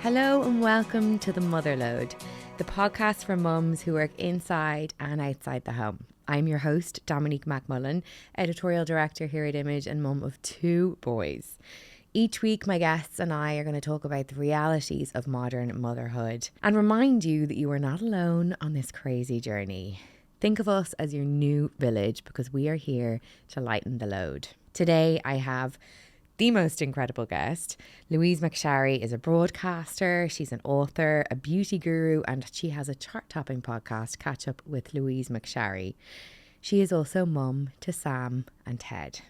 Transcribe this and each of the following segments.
Hello and welcome to the Motherload, the podcast for mums who work inside and outside the home. I'm your host, Dominique McMullan, editorial director here at IMAGE and mum of 2 boys. Each week, my guests and I are going to talk about the realities of modern motherhood and remind you that you are not alone on this crazy journey. Think of us as your new village because we are here to lighten the load. Today, I have the most incredible guest. Louise McSharry is a broadcaster, she's an author, a beauty guru, and she has a chart-topping podcast, Catch Up with Louise McSharry. She is also mum to Sam and Ted.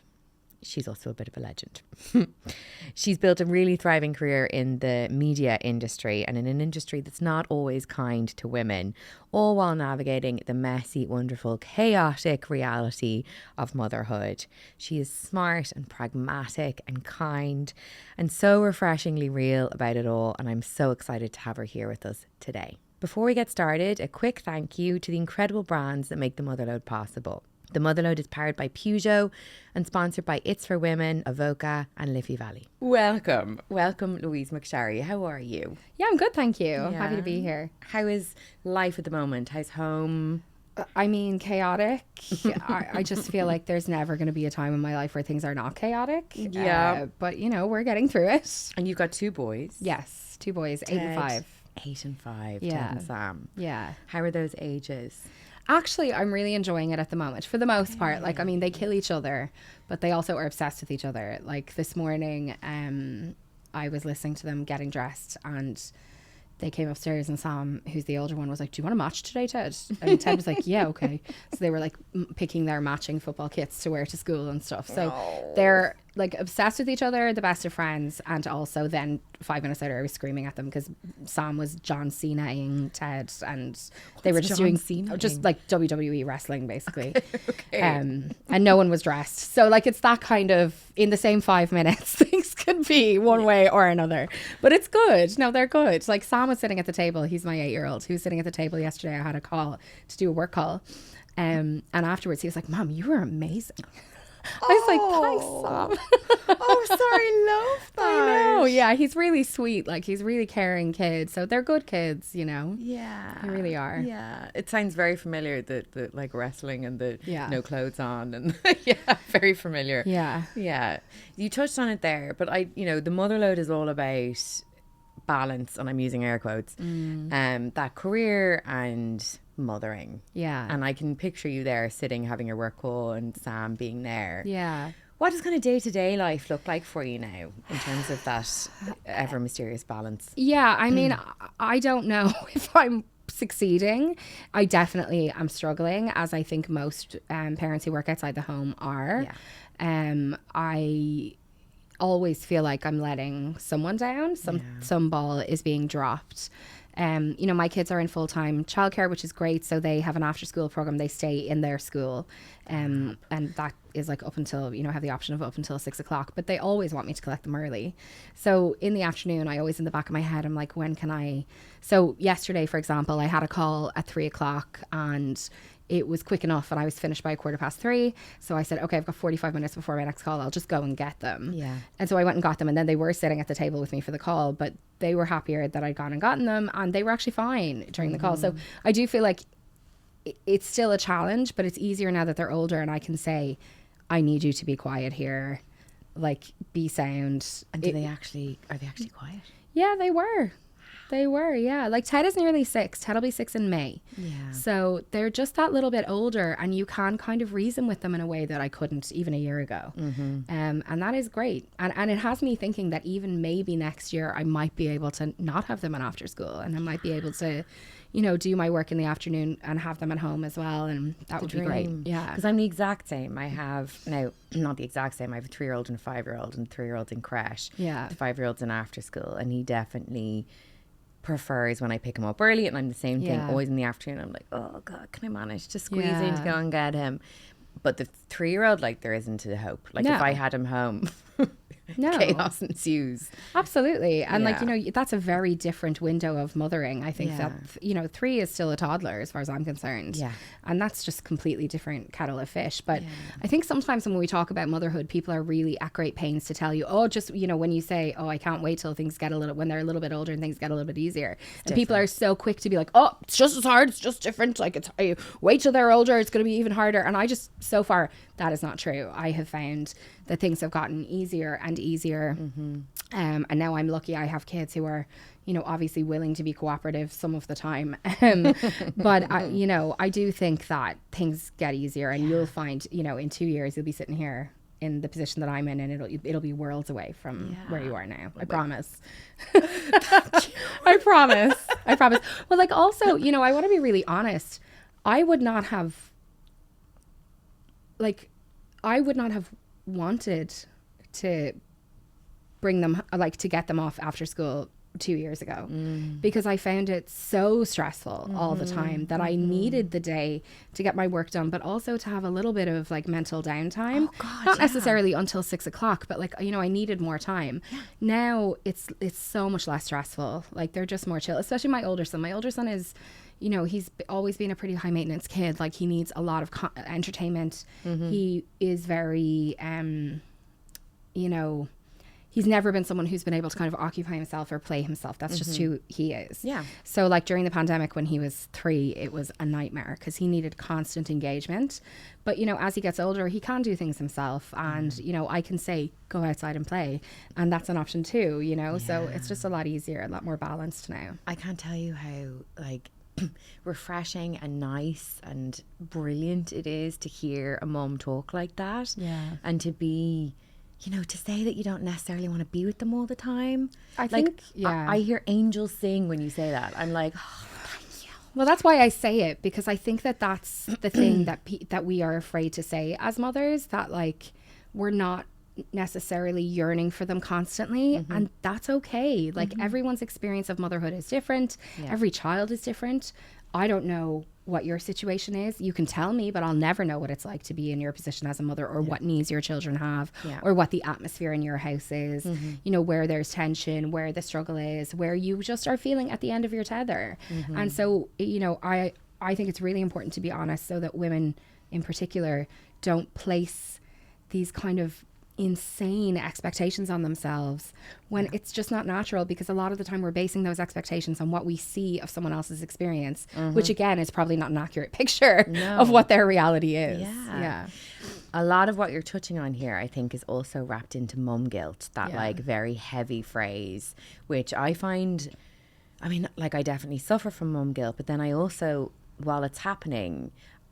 She's also a bit of a legend. She's built a really thriving career in the media industry and in an industry that's not always kind to women, all while navigating the messy, wonderful, chaotic reality of motherhood. She is smart and pragmatic and kind and so refreshingly real about it all, and I'm so excited to have her here with us today. Before we get started, a quick thank you to the incredible brands that make the Motherload possible. The Motherload is powered by Peugeot and sponsored by It's for Women, Avoca and Liffey Valley. Welcome, Louise McSharry. How are you? Yeah, I'm good, thank you. I'm happy to be here. How is life at the moment? How's home? I mean, chaotic. I just feel like there's never going to be a time in my life where things are not chaotic. Yeah. But, you know, we're getting through it. And you've got 2 boys? Yes, 2 boys, Ted, 8 and 5. 8 and 5, Yeah. Ted and Sam. Yeah. How are those ages? Actually, I'm really enjoying it at the moment, for the most part. Like, I mean, they kill each other, but they also are obsessed with each other. Like, this morning, I was listening to them getting dressed, and they came upstairs, and Sam, who's the older one, was like, "Do you want to match today, Ted?" And Ted was like, "Yeah, okay." So they were like picking their matching football kits to wear to school and stuff. So they're like obsessed with each other, the best of friends. And also then 5 minutes later I was screaming at them because Sam was John Cena-ing Ted, and they were just doing just like WWE wrestling basically. Okay. And no one was dressed. So like it's that kind of, in the same 5 minutes things could be one way or another, but it's good. No, they're good. Like Sam was sitting at the table. He's my 8-year-old. He was sitting at the table yesterday. I had a call to do a work call. And afterwards he was like, "Mom, you were amazing." I was like, "Thanks, Sam." Oh, sorry, love that. I know. Yeah, he's really sweet. Like, he's really caring kid. So they're good kids, you know. Yeah, they really are. Yeah, it sounds very familiar. The like wrestling and the Yeah. no clothes on, and yeah, very familiar. Yeah. Yeah, you touched on it there, but the Motherload is all about balance, and I'm using air quotes. That career and mothering. Yeah. And I can picture you there sitting having your work call and Sam being there. Yeah. What does kind of day-to-day life look like for you now in terms of that ever mysterious balance? Yeah, I mean, I don't know if I'm succeeding. I definitely am struggling, as I think most parents who work outside the home are. Yeah. I always feel like I'm letting someone down. Some ball is being dropped. My kids are in full-time childcare, which is great. So they have an after-school program. They stay in their school. And that is like up until, have the option of up until 6 o'clock. But they always want me to collect them early. So in the afternoon, I always, in the back of my head, I'm like, when can I? So yesterday, for example, I had a call at 3 o'clock and it was quick enough and I was finished by 3:15. So I said, okay, I've got 45 minutes before my next call. I'll just go and get them. Yeah. And so I went and got them, and then they were sitting at the table with me for the call, but they were happier that I'd gone and gotten them, and they were actually fine during the call. So I do feel like it's still a challenge, but it's easier now that they're older and I can say, I need you to be quiet here, like be sound. And are they actually quiet? Yeah, they were. Yeah. Like Ted is nearly 6. Ted will be 6 in May. Yeah. So they're just that little bit older, and you can kind of reason with them in a way that I couldn't even a year ago. And that is great. And it has me thinking that even maybe next year I might be able to not have them in after school, and I might be able to, do my work in the afternoon and have them at home as well. And that would be great. Yeah. Because I'm the exact same. I have, now, not the exact same. I have a 3-year-old and a 5-year-old, and 3-year-old's in creche. Yeah. The 5-year-old's in after school, and he definitely prefers when I pick him up early, and I'm the same thing, always in the afternoon. I'm like, oh God, can I manage to squeeze in to go and get him? But the 3-year-old, like, there isn't a hope. Like, if I had him home, No. chaos ensues. Absolutely. And Yeah. like, you know, that's a very different window of mothering. I think Yeah. that, you know, 3 is still a toddler as far as I'm concerned. Yeah. And that's just completely different kettle of fish. But Yeah. I think sometimes when we talk about motherhood, people are really at great pains to tell you, oh, just, you know, when you say, oh, I can't wait till things get when they're a little bit older and things get a little bit easier. And people are so quick to be like, oh, it's just as hard. It's just different. Like, it's wait till they're older. It's going to be even harder. And I just, so far, that is not true. I have found that things have gotten easier and easier. And now I'm lucky I have kids who are, you know, obviously willing to be cooperative some of the time. But, you know, I do think that things get easier, and you'll find, you know, in 2 years, you'll be sitting here in the position that I'm in, and it'll be worlds away from where you are now. I promise. I promise. Well, like, also, you know, I want to be really honest. I would not have wanted to bring them, like, to get them off after school 2 years ago, because I found it so stressful all the time that I needed the day to get my work done, but also to have a little bit of like mental downtime. Not necessarily until 6 o'clock, but like, you know, I needed more time. Now it's so much less stressful. Like, they're just more chill, especially my older son. My older son is, you know, he's always been a pretty high maintenance kid. Like, he needs a lot of entertainment. He is very, you know, he's never been someone who's been able to kind of occupy himself or play himself. That's just who he is. Yeah. So like during the pandemic when he was 3, it was a nightmare because he needed constant engagement. But, you know, as he gets older, he can do things himself. And, you know, I can say, go outside and play. And that's an option too, you know. So it's just a lot easier, a lot more balanced now. I can't tell you how, like, refreshing and nice and brilliant it is to hear a mum talk like that. Yeah. And to be, you know, to say that you don't necessarily want to be with them all the time. I think, I hear angels sing when you say that. I'm like, oh, thank you. Well, that's why I say it, because I think that that's the thing that we are afraid to say as mothers, that like we're not necessarily yearning for them constantly, and that's okay. Like, everyone's experience of motherhood is different. Every child is different. I don't know what your situation is. You can tell me, but I'll never know what it's like to be in your position as a mother, or what needs your children have, or what the atmosphere in your house is, you know, where there's tension, where the struggle is, where you just are feeling at the end of your tether. And so, you know, I think it's really important to be honest, so that women in particular don't place these kind of insane expectations on themselves when it's just not natural, because a lot of the time we're basing those expectations on what we see of someone else's experience, which again is probably not an accurate picture of what their reality is. A lot of what you're touching on here, I think, is also wrapped into mum guilt, that like very heavy phrase, which I find, I mean, like, I definitely suffer from mum guilt, but then I also, while it's happening,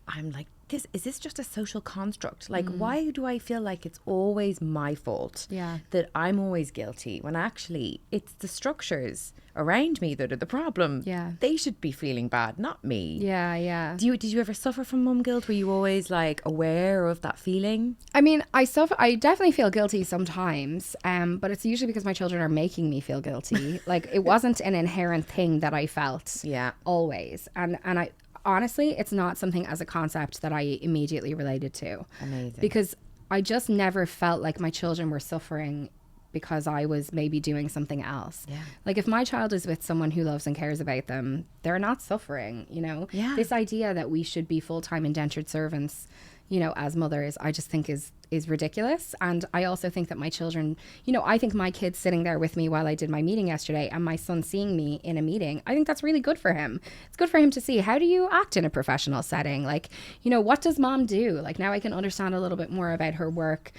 I'm like, is this just a social construct? Like, why do I feel like it's always my fault? That I'm always guilty, when actually it's the structures around me that are the problem. They should be feeling bad, not me. Did you ever suffer from mum guilt? Were you always like aware of that feeling? I mean, I definitely feel guilty sometimes, but it's usually because my children are making me feel guilty. Like, it wasn't an inherent thing that I felt always. And I honestly, it's not something as a concept that I immediately related to. Amazing. Because I just never felt like my children were suffering because I was maybe doing something else. Like, if my child is with someone who loves and cares about them, they're not suffering, you know? This idea that we should be full-time indentured servants, you know, as mothers, I just think is ridiculous. And I also think that my children, you know, I think my kid sitting there with me while I did my meeting yesterday, and my son seeing me in a meeting, I think that's really good for him. It's good for him to see, how do you act in a professional setting? Like, you know, what does mom do? Like, now I can understand a little bit more about her work.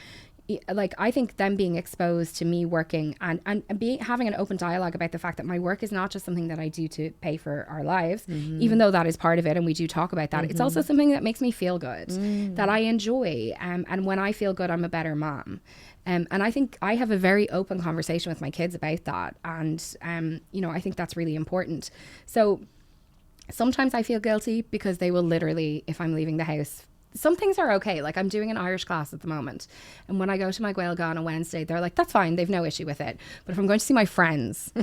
Like, I think them being exposed to me working and having an open dialogue about the fact that my work is not just something that I do to pay for our lives, even though that is part of it, and we do talk about that. It's also something that makes me feel good, that I enjoy, and when I feel good, I'm a better mom. And I think I have a very open conversation with my kids about that, and you know, I think that's really important. So sometimes I feel guilty because they will literally, if I'm leaving the house, some things are okay. Like, I'm doing an Irish class at the moment, and when I go to my Gaeilge on a Wednesday, they're like, that's fine, they've no issue with it. But if I'm going to see my friends,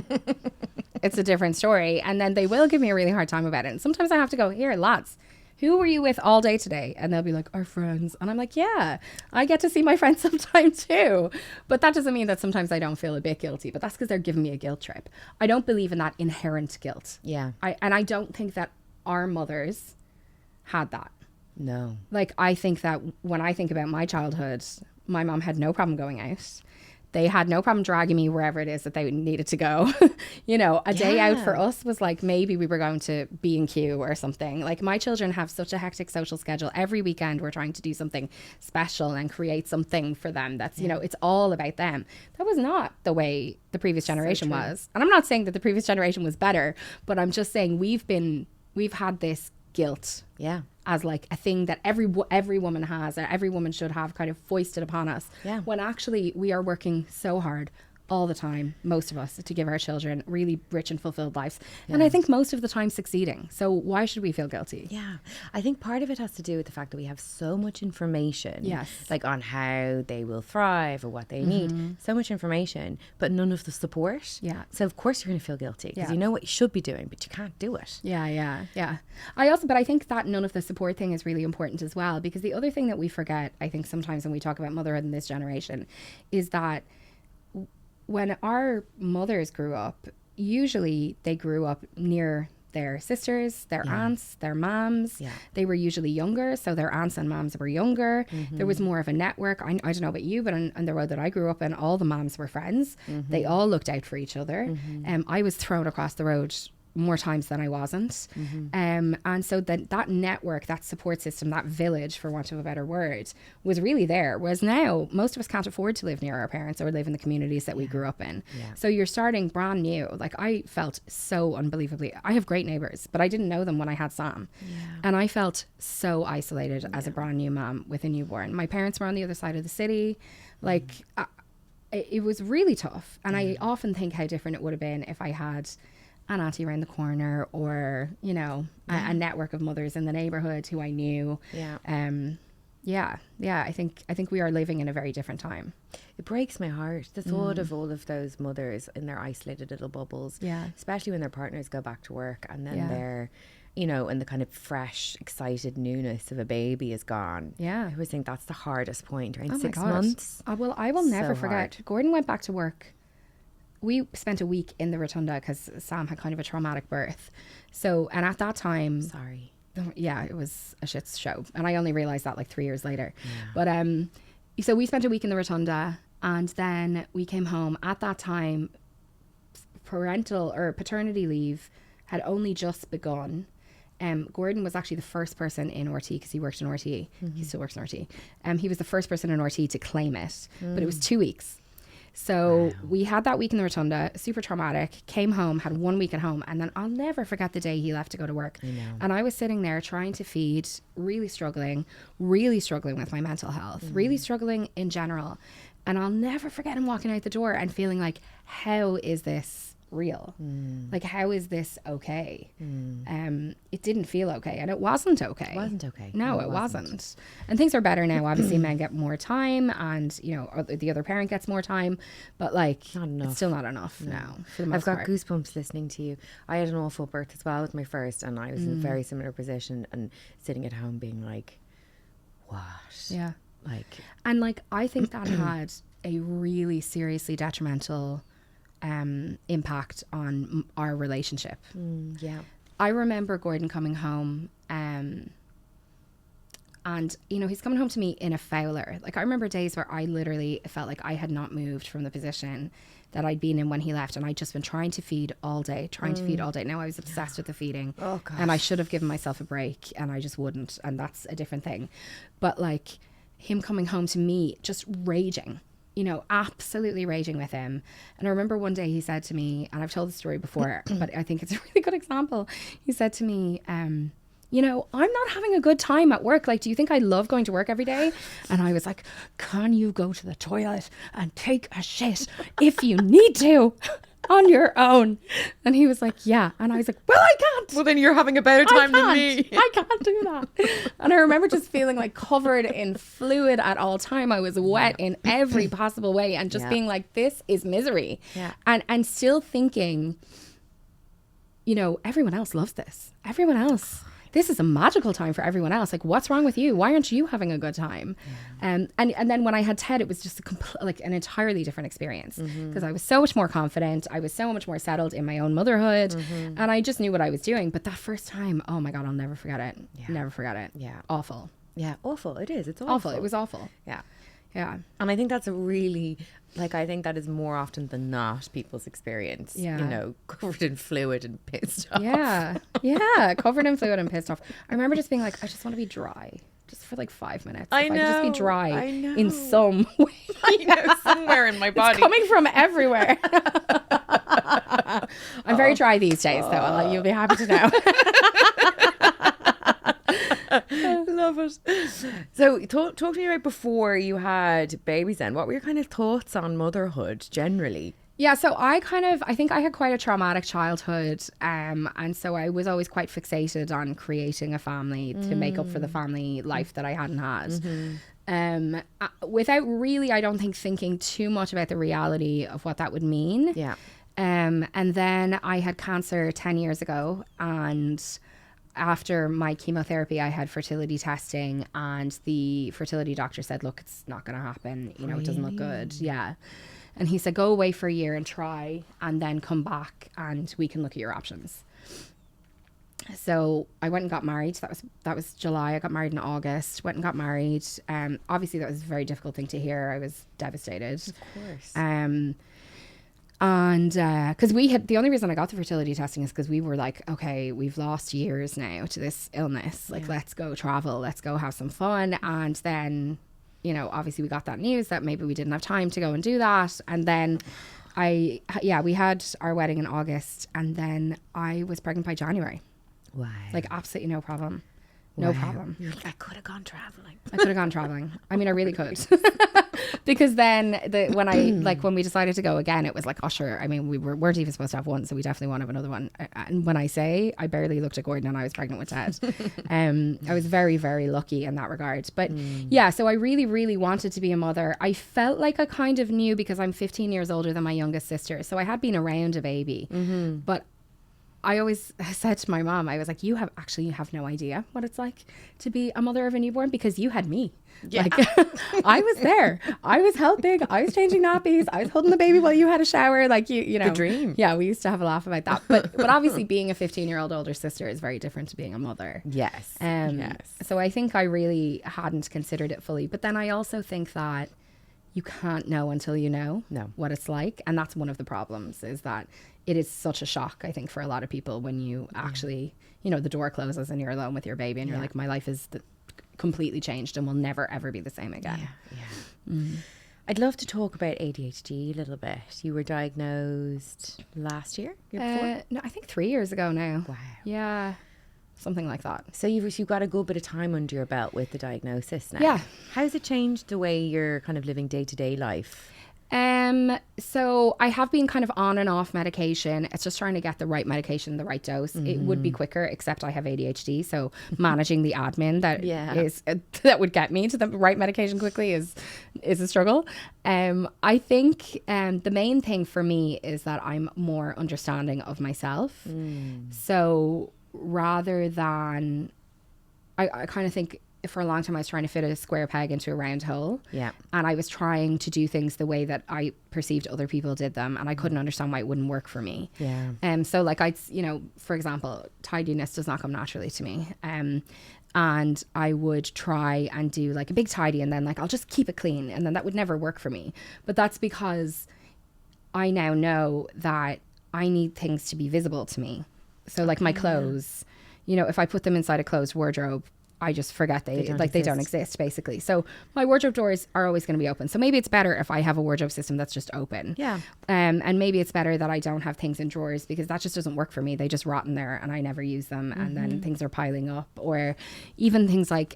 it's a different story. And then they will give me a really hard time about it. And sometimes I have to go, here, lads, who were you with all day today? And they'll be like, our friends. And I'm like, yeah, I get to see my friends sometimes too. But that doesn't mean that sometimes I don't feel a bit guilty, but that's because they're giving me a guilt trip. I don't believe in that inherent guilt. Yeah. And I don't think that our mothers had that. No. Like, I think that when I think about my childhood, my mom had no problem going out. They had no problem dragging me wherever it is that they needed to go. You know, a day out for us was like, maybe we were going to B&Q or something. Like, my children have such a hectic social schedule. Every weekend we're trying to do something special and create something for them that's, you know, it's all about them. That was not the way the previous generation was. And I'm not saying that the previous generation was better, but I'm just saying we've had this guilt as like a thing that every woman has, or every woman should have, kind of foisted upon us, when actually we are working so hard all the time, most of us, to give our children really rich and fulfilled lives, and I think most of the time succeeding. So why should we feel guilty? I think part of it has to do with the fact that we have so much information, like on how they will thrive or what they need, so much information, but none of the support. So of course you're going to feel guilty because you know what you should be doing, but you can't do it. But I think that none of the support thing is really important as well, because the other thing that we forget, I think sometimes when we talk about motherhood in this generation, is that when our mothers grew up, usually they grew up near their sisters, their aunts, their moms. They were usually younger, so their aunts and moms were younger. There was more of a network. I don't know about you, but on the road that I grew up in, all the moms were friends. They all looked out for each other. I was thrown across the road more times than I wasn't. And so that network, that support system, that village, for want of a better word, was really there. Whereas now, most of us can't afford to live near our parents or live in the communities that we grew up in. So you're starting brand new. Like, I felt so unbelievably, I have great neighbours, but I didn't know them when I had Sam. And I felt so isolated as a brand new mom with a newborn. My parents were on the other side of the city. Like, it was really tough. And I often think how different it would have been if I had an auntie around the corner, or, you know, a network of mothers in the neighborhood who I knew. I think we are living in a very different time. It breaks my heart, the thought of all of those mothers in their isolated little bubbles, especially when their partners go back to work, and then they're, you know, and the kind of fresh, excited newness of a baby is gone. I always think that's the hardest point, around 6 months. Well, I will never forget. Hard. Gordon went back to work. We spent a week in the rotunda because Sam had kind of a traumatic birth. So, and at that time... Sorry. Yeah, it was a shit show. And I only realised that like 3 years later. But so we spent a week in the rotunda, and then we came home. At that time, paternity leave had only just begun. Gordon was actually the first person in RT, because he worked in RT. He still works in RT. He was the first person in RT to claim it. But it was 2 weeks. So we had that week in the rotunda, super traumatic, came home, had 1 week at home, and then I'll never forget the day he left to go to work. And I was sitting there trying to feed, really struggling with my mental health, really struggling in general. And I'll never forget him walking out the door and feeling like, how is this real? Like, how is this okay? It didn't feel okay, and it wasn't okay. No, it wasn't. And things are better now. Obviously, men get more time, and, you know, or the other parent gets more time, but like, it's still not enough now, for the most part. I've got goosebumps listening to you. I had an awful birth as well with my first, and I was in a very similar position, and sitting at home being like, what? Like, and like, I think that had a really seriously detrimental impact on our relationship. I remember Gordon coming home, and, you know, he's coming home to me in a Fowler. Like, I remember days where I literally felt like I had not moved from the position that I'd been in when he left, and I'd just been trying to feed all day. Now I was obsessed with the feeding, and I should have given myself a break, and I just wouldn't, and that's a different thing. But like, him coming home to me just raging, you know, absolutely raging with him. And I remember one day he said to me, and I've told the story before, but I think it's a really good example. He said to me, you know, I'm not having a good time at work. Like, do you think I love going to work every day? And I was like, can you go to the toilet and take a shit if you need to on your own? And he was like, yeah. And I was like, well, I can't. Well, then you're having a better time than me. I can't do that. And I remember just feeling like covered in fluid at all time. I was wet in every possible way, and just being like, this is misery. And still thinking, you know, everyone else loves this. Everyone else this is a magical time for everyone else. Like, what's wrong with you? Why aren't you having a good time? And then when I had Ted, it was just an entirely different experience, because I was so much more confident. I was so much more settled in my own motherhood, and I just knew what I was doing. But that first time, oh my God, I'll never forget it. Never forget it. Yeah. Awful. Yeah, awful. It is. It's awful. It was awful. Yeah. Yeah. And I think that's a really, like, I think that is more often than not people's experience. Yeah. You know, covered in fluid and pissed off. Yeah. Yeah. Covered in fluid and pissed off. I remember just being like, I just want to be dry. Just for like 5 minutes. I if know. I could just be dry in some way. I know, somewhere in my body. It's coming from everywhere. I'm very dry these days, though. You'll be happy to know. Love it. So talk to me about before you had babies then. What were your kind of thoughts on motherhood generally? Yeah, so I think I had quite a traumatic childhood, and so I was always quite fixated on creating a family to make up for the family life that I hadn't had. Without really, I don't think, thinking too much about the reality of what that would mean. Yeah. And then I had cancer 10 years ago, and after my chemotherapy, I had fertility testing, and the fertility doctor said, look, it's not going to happen. You know, It doesn't look good. Yeah. And he said, go away for a year and try, and then come back and we can look at your options. So I went and got married. That was July. I got married in August, went and got married. Obviously that was a very difficult thing to hear. I was devastated. Of course. And because the only reason I got the fertility testing is because we were like, okay, we've lost years now to this illness. Like, let's go travel, let's go have some fun. And then, you know, obviously we got that news that maybe we didn't have time to go and do that. And then we had our wedding in August, and then I was pregnant by January. Wow. Like, absolutely no problem. No problem. You're like, I could have gone traveling. I mean, I really could. Because then when we decided to go again, it was like, oh, sure. I mean, we weren't even supposed to have one, so we definitely want to have another one. And when I say I barely looked at Gordon and I was pregnant with Ted, I was very, very lucky in that regard. But yeah, so I really, really wanted to be a mother. I felt like I kind of knew, because I'm 15 years older than my youngest sister. So I had been around a baby, but I always said to my mom, I was like, you have no idea what it's like to be a mother of a newborn, because you had me. Yeah. Like, I was there. I was helping. I was changing nappies. I was holding the baby while you had a shower. Like, you know. The dream. Yeah, we used to have a laugh about that. But obviously being a 15-year-old older sister is very different to being a mother. Yes. Yes. So I think I really hadn't considered it fully. But then I also think that you can't know until you know what it's like. And that's one of the problems, is that it is such a shock, I think, for a lot of people when you actually, you know, the door closes and you're alone with your baby and you're like, my life is completely changed and will never, ever be the same again. Yeah. I'd love to talk about ADHD a little bit. You were diagnosed last year? No, I think 3 years ago now. Wow. Yeah. Something like that. So you've got a good bit of time under your belt with the diagnosis now. Yeah. How's it changed the way you're kind of living day-to-day life? So I have been kind of on and off medication. It's just trying to get the right medication, the right dose. It would be quicker, except I have ADHD. So managing the admin that would get me to the right medication quickly is a struggle. I think the main thing for me is that I'm more understanding of myself. So rather than, I kind of think, for a long time I was trying to fit a square peg into a round hole. Yeah. And I was trying to do things the way that I perceived other people did them, and I couldn't understand why it wouldn't work for me. Yeah. So like for example, tidiness does not come naturally to me. And I would try and do like a big tidy, and then like I'll just keep it clean, and then that would never work for me. But that's because I now know that I need things to be visible to me. So like my clothes, you know, if I put them inside a closed wardrobe, I just forget they don't exist, basically. So my wardrobe doors are always going to be open. So maybe it's better if I have a wardrobe system that's just open. Yeah. And maybe it's better that I don't have things in drawers, because that just doesn't work for me. They just rot in there and I never use them. And then things are piling up. Or even things like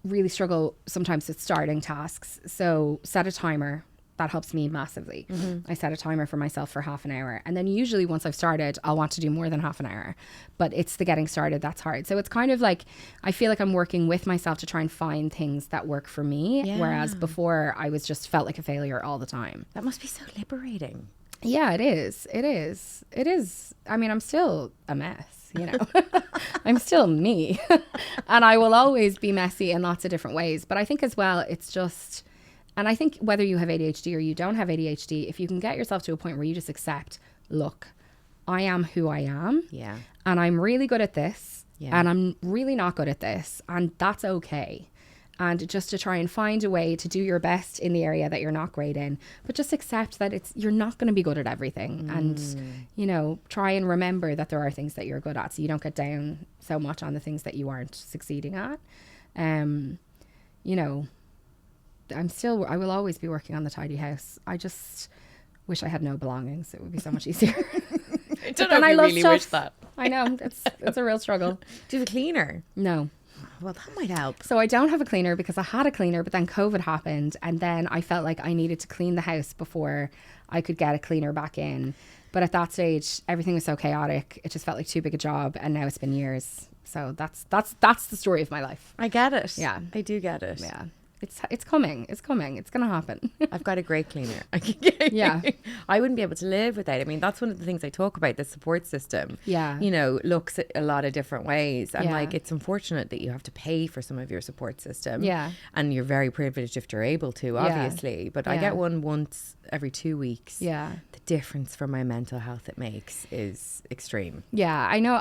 really struggle sometimes with starting tasks. So set a timer. That helps me massively. I set a timer for myself for half an hour. And then usually once I've started, I'll want to do more than half an hour. But it's the getting started that's hard. So it's kind of like, I feel like I'm working with myself to try and find things that work for me. Yeah. Whereas before I was just felt like a failure all the time. That must be so liberating. Yeah, it is. It is. I mean, I'm still a mess. you know. I'm still me. And I will always be messy in lots of different ways. But I think as well, it's just, and I think whether you have ADHD or you don't have ADHD, if you can get yourself to a point where you just accept, look, I am who I am. Yeah. And I'm really good at this. Yeah. And I'm really not good at this. And that's okay. And just to try and find a way to do your best in the area that you're not great in, but just accept that you're not going to be good at everything. And, you know, try and remember that there are things that you're good at, so you don't get down so much on the things that you aren't succeeding at. You know, I will always be working on the tidy house. I just wish I had no belongings. It would be so much easier. I don't know if you really wish that. I know, it's a real struggle. Do you have a cleaner? No. Well, that might help. So I don't have a cleaner because I had a cleaner, but then COVID happened. And then I felt like I needed to clean the house before I could get a cleaner back in. But at that stage, everything was so chaotic. It just felt like too big a job. And now it's been years. So that's the story of my life. I get it. Yeah. I do get it. Yeah. It's coming. It's coming. It's going to happen. I've got a great cleaner. Yeah. I wouldn't be able to live without it. I mean, that's one of the things I talk about, the support system. Yeah. You know, looks at a lot of different ways. And Yeah. like, it's unfortunate that you have to pay for some of your support system. Yeah. And you're very privileged if you're able to, obviously. But I Yeah. get one once every 2 weeks. Yeah. The difference for my mental health it makes is extreme. Yeah. I know.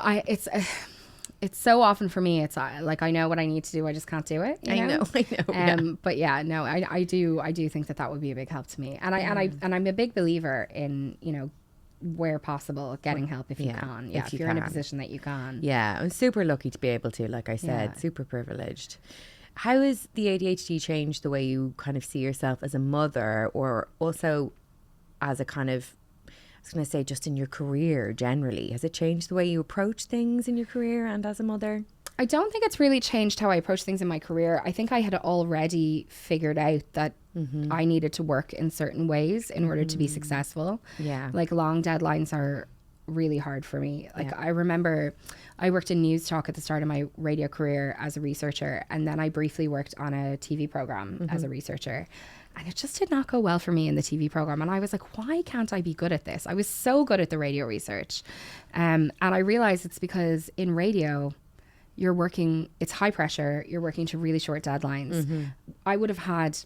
It's so often for me, it's like I know what I need to do, I just can't do it. You know? I know. Yeah. But yeah, no, I do think that would be a big help to me, and I'm a big believer in, you know, where possible, getting help if you can. Yeah, if you're in a position that you can. Yeah, I'm super lucky to be able to. Like I said, super privileged. How has the ADHD changed the way you kind of see yourself as a mother, or also as a kind of, I was going to say, just in your career generally? Has it changed the way you approach things in your career and as a mother? I don't think it's really changed how I approach things in my career. I think I had already figured out that I needed to work in certain ways in order to be successful. Yeah. Like long deadlines are really hard for me. Like I remember I worked in news talk at the start of my radio career as a researcher, and then I briefly worked on a TV program as a researcher. And it just did not go well for me in the TV program. And I was like, why can't I be good at this? I was so good at the radio research. And I realized it's because in radio, you're working, it's high pressure. You're working to really short deadlines. I would have had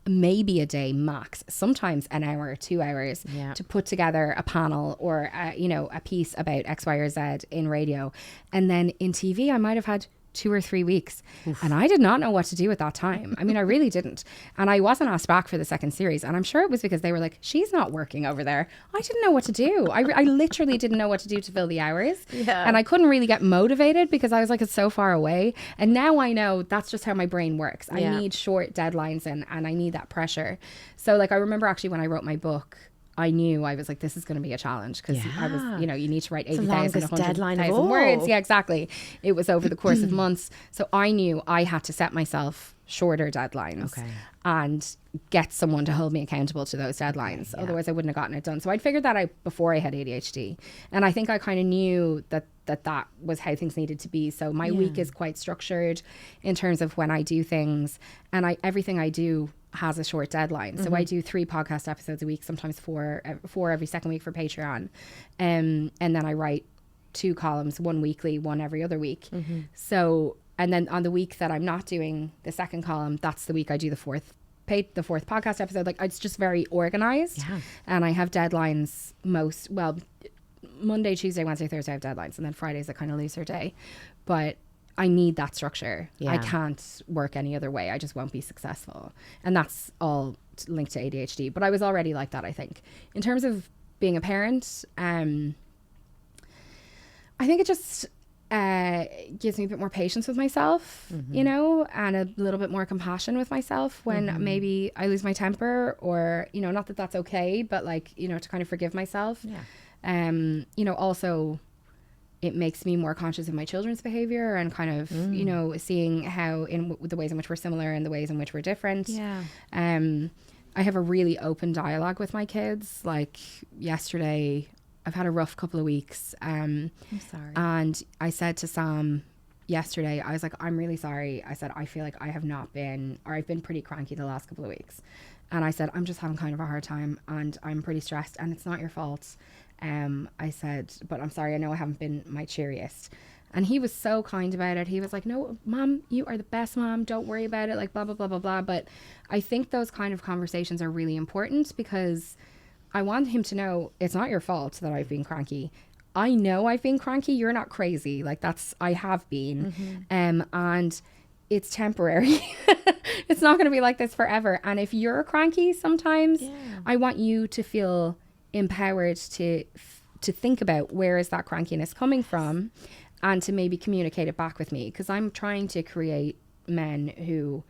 maybe a day max, sometimes an hour or 2 hours to put together a panel or, you know, a piece about X, Y, or Z in radio. And then in TV, I might have had 2 or 3 weeks. And I did not know what to do at that time. I mean, I really didn't. And I wasn't asked back for the second series. And I'm sure it was because they were like, she's not working over there. I didn't know what to do. I literally didn't know what to do to fill the hours. Yeah. And I couldn't really get motivated because I was like, it's so far away. And now I know that's just how my brain works. I need short deadlines and I need that pressure. So like, I remember actually when I wrote my book, I knew, I was like, this is going to be a challenge because I was, you know, you need to write 80,000, 100,000 words. Yeah, exactly. It was over the course of months. So I knew I had to set myself shorter deadlines and get someone to hold me accountable to those deadlines. Otherwise I wouldn't have gotten it done. So I'd figured that out before I had ADHD. And I think I kind of knew that was how things needed to be. So my week is quite structured in terms of when I do things, and everything I do has a short deadline. So I do 3 podcast episodes a week, sometimes 4 every second week for Patreon. And then I write 2 columns, 1 weekly, 1 every other week. So, and then on the week that I'm not doing the second column, that's the week I do the fourth podcast episode. Like, it's just very organized. And I have deadlines Monday, Tuesday, Wednesday, Thursday I have deadlines, and then Friday's a kind of looser day. But I need that structure. I can't work any other way. I just won't be successful. And that's all linked to ADHD. But I was already like that, I think. In terms of being a parent, I think it just gives me a bit more patience with myself, you know, and a little bit more compassion with myself when maybe I lose my temper, or, you know, not that that's okay, but like, you know, to kind of forgive myself. You know, also it makes me more conscious of my children's behavior and kind of, you know, seeing how in the ways in which we're similar and the ways in which we're different. I have a really open dialogue with my kids. Like yesterday, I've had a rough couple of weeks. I'm sorry. And I said to Sam yesterday, I was like, I'm really sorry. I said, I feel like I have not been, or I've been pretty cranky the last couple of weeks. And I said, I'm just having kind of a hard time and I'm pretty stressed and it's not your fault. I said, but I'm sorry, I know I haven't been my cheeriest. And he was so kind about it. He was like, no, Mom, you are the best mom. Don't worry about it. Like, blah, blah, blah, blah, blah. But I think those kind of conversations are really important, because I want him to know it's not your fault that I've been cranky. I know I've been cranky. You're not crazy. Like, I have been. And it's temporary. It's not going to be like this forever. And if you're cranky sometimes, I want you to feel empowered to think about where is that crankiness coming from, and to maybe communicate it back with me, because I'm trying to create men who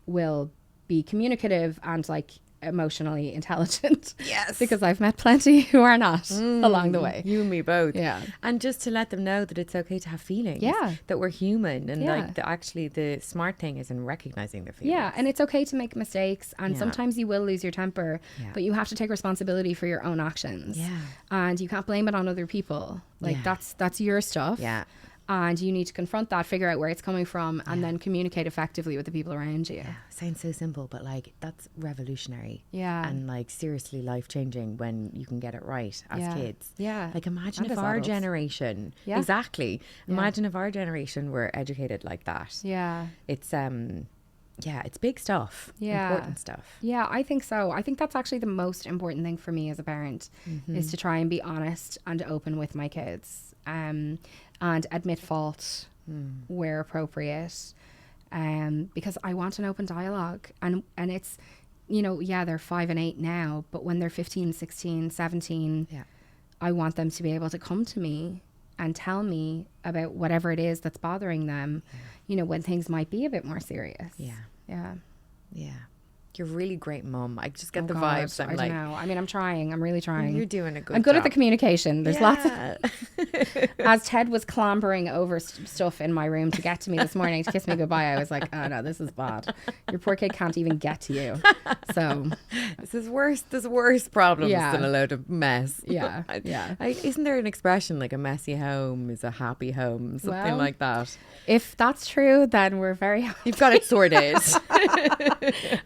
will be communicative and like emotionally intelligent. Yes. Because I've met plenty who are not along the way. You and me both. Yeah. And just to let them know that it's okay to have feelings. Yeah. That we're human. And Yeah. like actually the smart thing is in recognizing the feelings. Yeah, and it's okay to make mistakes, and Yeah. sometimes you will lose your temper, Yeah. but you have to take responsibility for your own actions. Yeah. And you can't blame it on other people. Like, Yeah. that's your stuff. Yeah. And you need to confront that, figure out where it's coming from, and then communicate effectively with the people around you. Yeah. Sounds so simple, but like that's revolutionary. Yeah. And like seriously life changing when you can get it right as Yeah. kids. Yeah. Like imagine And if as our adults. generation, Yeah. exactly. Yeah. Imagine if our generation were educated like that. Yeah. It's it's big stuff. Yeah. Important stuff. Yeah, I think so. I think that's actually the most important thing for me as a parent, is to try and be honest and open with my kids, and admit fault where appropriate, because I want an open dialogue, and it's, they're 5 and 8 now, but when they're 15, 16, 17, I want them to be able to come to me and tell me about whatever it is that's bothering them, when things might be a bit more serious. Yeah. You're a really great mum. I just get the God, vibes. I'm I like, don't know. I mean, I'm trying. I'm really trying. you're doing a good I'm good job. at the communication. There's lots of... As Ted was clambering over stuff in my room to get to me this morning to kiss me goodbye, I was like, oh no, this is bad. Your poor kid can't even get to you. So There's worse problems Yeah. than a load of mess. Yeah, yeah. Isn't there an expression like a messy home is a happy home? Something Well, like that. if that's true, then we're very happy. You've got it sorted.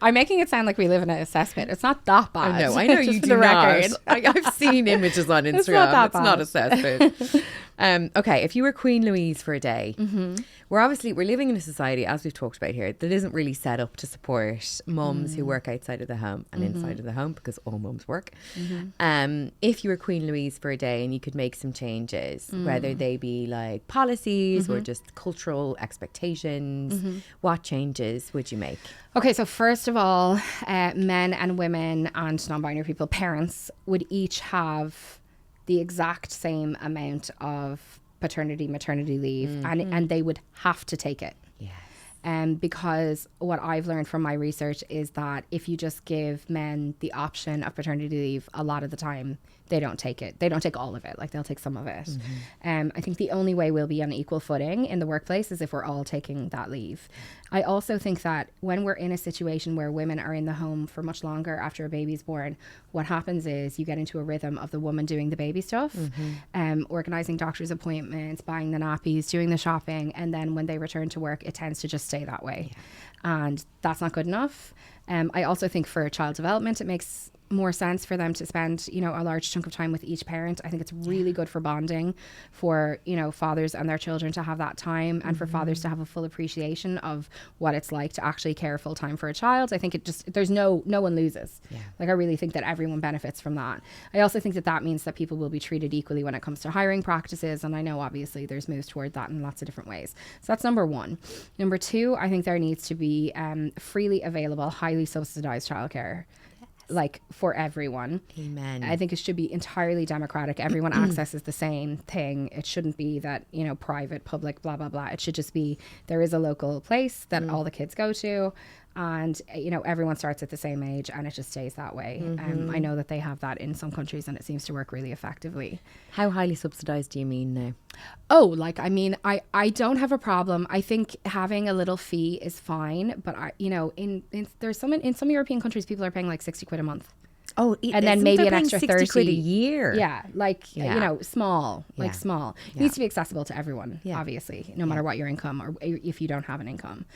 I'm making it sound like we live in an assessment. It's not that bad. I know Just you for do the not. record. I've seen images on Instagram. It's not that It's not bad. assessment. Okay, if you were Queen Louise for a day, we're living in a society, as we've talked about here, that isn't really set up to support mums who work outside of the home and inside of the home, because all mums work. If you were Queen Louise for a day and you could make some changes, whether they be like policies or just cultural expectations, what changes would you make? Okay, so first of all, men and women and non-binary people, parents, would each have the exact same amount of paternity, maternity leave, and they would have to take it. Yes. Because what I've learned from my research is that if you just give men the option of paternity leave, a lot of the time they don't take it. They don't take all of it. Like, they'll take some of it. I think the only way we'll be on equal footing in the workplace is if we're all taking that leave. I also think that when we're in a situation where women are in the home for much longer after a baby's born, what happens is you get into a rhythm of the woman doing the baby stuff, organizing doctor's appointments, buying the nappies, doing the shopping, and then when they return to work, it tends to just stay that way. And that's not good enough. I also think for child development, it makes more sense for them to spend, a large chunk of time with each parent. I think it's really good for bonding, for, fathers and their children to have that time, and for fathers to have a full appreciation of what it's like to actually care full time for a child. I think there's no one loses. Like, I really think that everyone benefits from that. I also think that means that people will be treated equally when it comes to hiring practices. And I know obviously there's moves toward that in lots of different ways. So that's number one. Number two, I think there needs to be freely available, highly subsidized childcare. Like, for everyone. Amen. I think it should be entirely democratic. Everyone accesses the same thing. It shouldn't be that, private, public, blah, blah, blah. It should just be, there is a local place that all the kids go to, and, everyone starts at the same age, and it just stays that way. I know that they have that in some countries, and it seems to work really effectively. How highly subsidized do you mean now? Oh, like, I mean, I don't have a problem. I think having a little fee is fine, but there's in some European countries, people are paying like 60 quid a month. Oh, and then maybe an extra 60 quid a year. Yeah, like, small, Yeah. small. It needs to be accessible to everyone, obviously, no matter what your income, or if you don't have an income.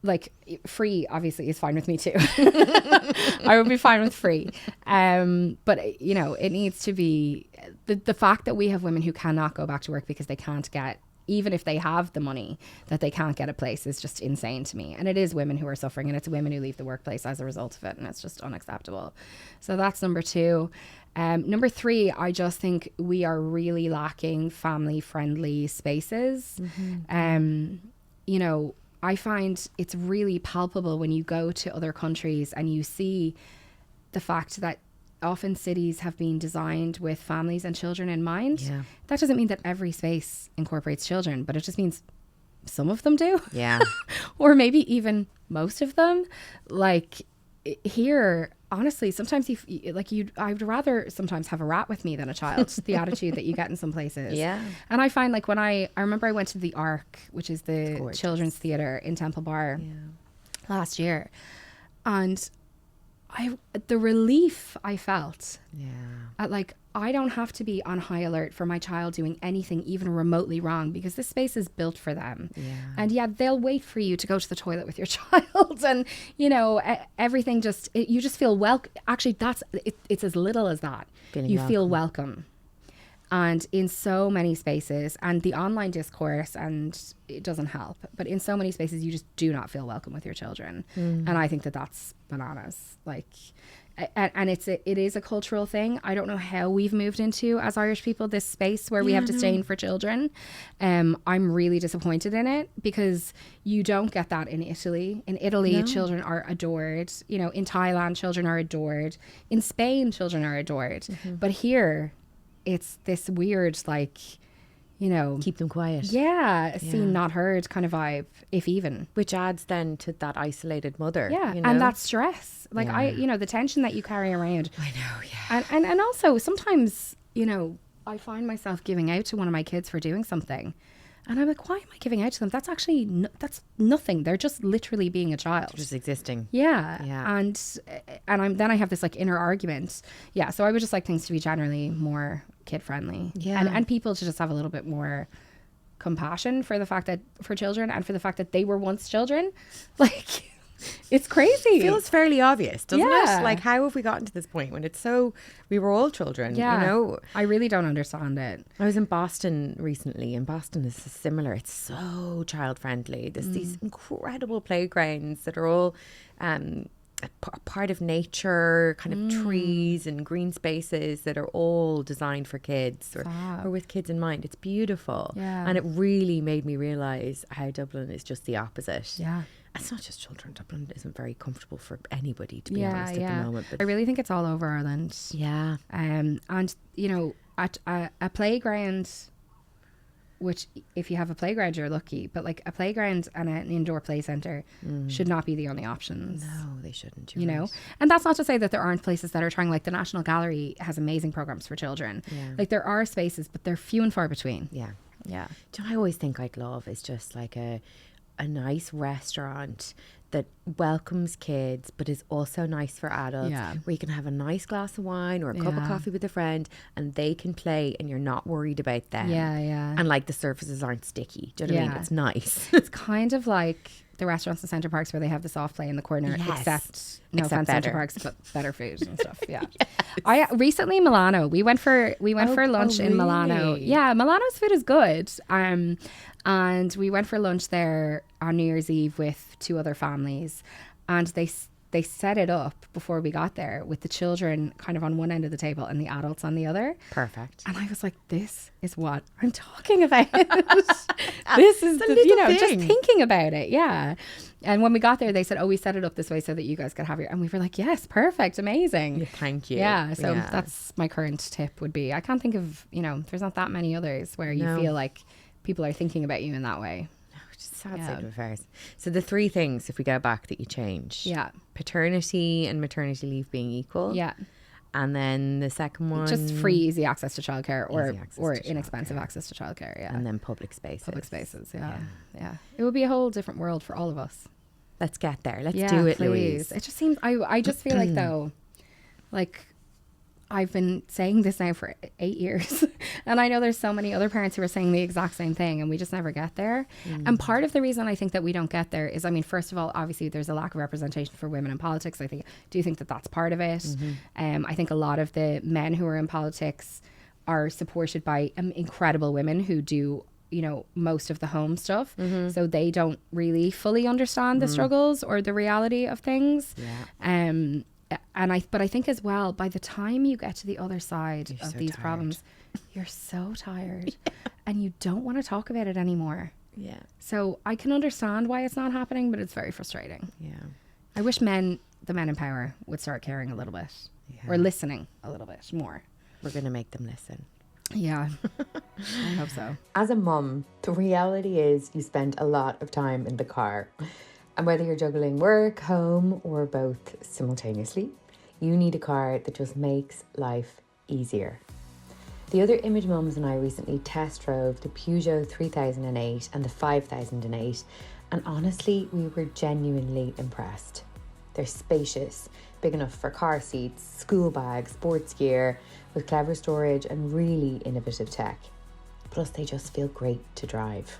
like free obviously is fine with me too. I would be fine with free. But you know, it needs to be the fact that we have women who cannot go back to work because they can't get, even if they have the money, that they can't get a place is just insane to me. And it is women who are suffering, and it's women who leave the workplace as a result of it, and it's just unacceptable. So that's number 2. Number 3, I just think we are really lacking family friendly spaces. You know, I find it's really palpable when you go to other countries and you see the fact that often cities have been designed with families and children in mind. Yeah. That doesn't mean that every space incorporates children, but it just means some of them do. Yeah. Or maybe even most of them. Like here, honestly, sometimes I'd rather sometimes have a rat with me than a child. The attitude that you get in some places. Yeah. And I find like when I remember I went to the Arc, which is the children's theatre in Temple Bar last year, and the relief I felt at like, I don't have to be on high alert for my child doing anything even remotely wrong, because this space is built for them. And they'll wait for you to go to the toilet with your child, and you know, everything just, you just feel welcome. Actually, it's as little as that. You feel welcome. And in so many spaces, and the online discourse, and it doesn't help, but in so many spaces you just do not feel welcome with your children. And I think that that's bananas. Like, and it is a cultural thing. I don't know how we've moved into, as Irish people, this space where we have disdain for children. I'm really disappointed in it, because you don't get that in Italy. In Italy, children are adored. You know, in Thailand, children are adored. In Spain, children are adored. But here, it's this weird, like, you know, keep them quiet. Seen not heard kind of vibe, if even. Which adds then to that isolated mother. Yeah, you know? and that stress. Like you know, the tension that you carry around. I know, yeah. And also sometimes, you know, I find myself giving out to one of my kids for doing something. And I'm like, why am I giving out to them? That's actually, that's nothing. They're just literally being a child. Just existing. Yeah. And then I have this like inner argument. Yeah. So I would just like things to be generally more kid friendly. Yeah. And people to just have a little bit more compassion for the fact that, for children, and for the fact that they were once children. Like, it's crazy. It feels fairly obvious, doesn't it? Like, how have we gotten to this point when it's so, we were all children, you know? I really don't understand it. I was in Boston recently, and Boston is similar. It's so child friendly. There's these incredible playgrounds that are all part of nature, kind of trees and green spaces that are all designed for kids or with kids in mind. It's beautiful. And it really made me realise how Dublin is just the opposite. It's not just children. Dublin isn't very comfortable for anybody, to be honest, at the moment. But I really think it's all over Ireland. And you know, at a playground, which if you have a playground you're lucky, but like a playground and an indoor play centre should not be the only options. No, they shouldn't. You know, and that's not to say that there aren't places that are trying. Like the National Gallery has amazing programs for children. Like there are spaces, but they're few and far between. Do you know, I always think I'd love is just like a nice restaurant that welcomes kids but is also nice for adults, where you can have a nice glass of wine or a cup of coffee with a friend, and they can play and you're not worried about them. And like the surfaces aren't sticky. Do you know what I mean? It's nice. It's kind of like the restaurants in Centre Parks where they have the soft play in the corner, except no offense, Centre Parks, but better food and stuff. I recently Milano. We went for lunch in Milano. Yeah, Milano's food is good. And we went for lunch there on New Year's Eve with 2 other families, and they set it up before we got there with the children kind of on one end of the table and the adults on the other. Perfect. And I was like, this is what I'm talking about. This is just thinking about it. And when we got there, they said, we set it up this way so that you guys could have your, and we were like, yes, perfect, amazing. Thank you. So that's my current tip would be, I can't think of, you know, there's not that many others where you feel like people are thinking about you in that way. Sad state of affairs. So the 3 things, if we go back, that you change. Paternity and maternity leave being equal. And then the second one, just free, easy access to childcare, or inexpensive access to childcare. And then public spaces. It would be a whole different world for all of us. Let's get there. Let's do it, please. Louise. It just seems, I just feel like though, like I've been saying this now for 8 years, And I know there's so many other parents who are saying the exact same thing, and we just never get there. And part of the reason I think that we don't get there is, I mean, first of all, obviously there's a lack of representation for women in politics. I do think that that's part of it. I think a lot of the men who are in politics are supported by incredible women who do, you know, most of the home stuff. So they don't really fully understand the struggles or the reality of things. But I think as well, by the time you get to the other side You're of so these tired. problems, you're so tired and you don't want to talk about it anymore. Yeah. So I can understand why it's not happening, but it's very frustrating. Yeah. I wish the men in power would start caring a little bit or listening a little bit more. We're going to make them listen. Yeah, I hope so. As a mum, the reality is you spend a lot of time in the car. And whether you're juggling work, home, or both simultaneously, you need a car that just makes life easier. The other Image mums and I recently test drove the Peugeot 3008 and the 5008, and honestly, we were genuinely impressed. They're spacious, big enough for car seats, school bags, sports gear, with clever storage and really innovative tech. Plus, they just feel great to drive.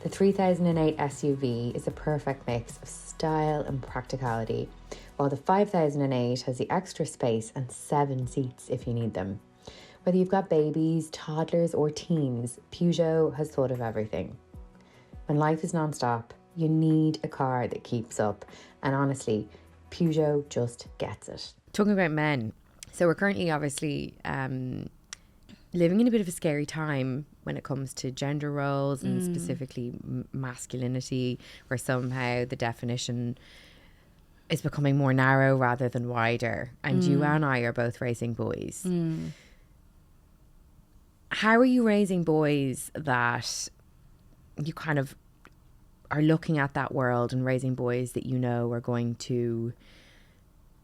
The 3008 SUV is a perfect mix of style and practicality, while the 5008 has the extra space and 7 seats if you need them. Whether you've got babies, toddlers, or teens, Peugeot has thought of everything. When life is non-stop, you need a car that keeps up, and honestly, Peugeot just gets it. Talking about men, so we're currently obviously living in a bit of a scary time when it comes to gender roles and specifically masculinity, where somehow the definition is becoming more narrow rather than wider. And you and I are both raising boys. How are you raising boys that you kind of are looking at that world and raising boys that you know are going to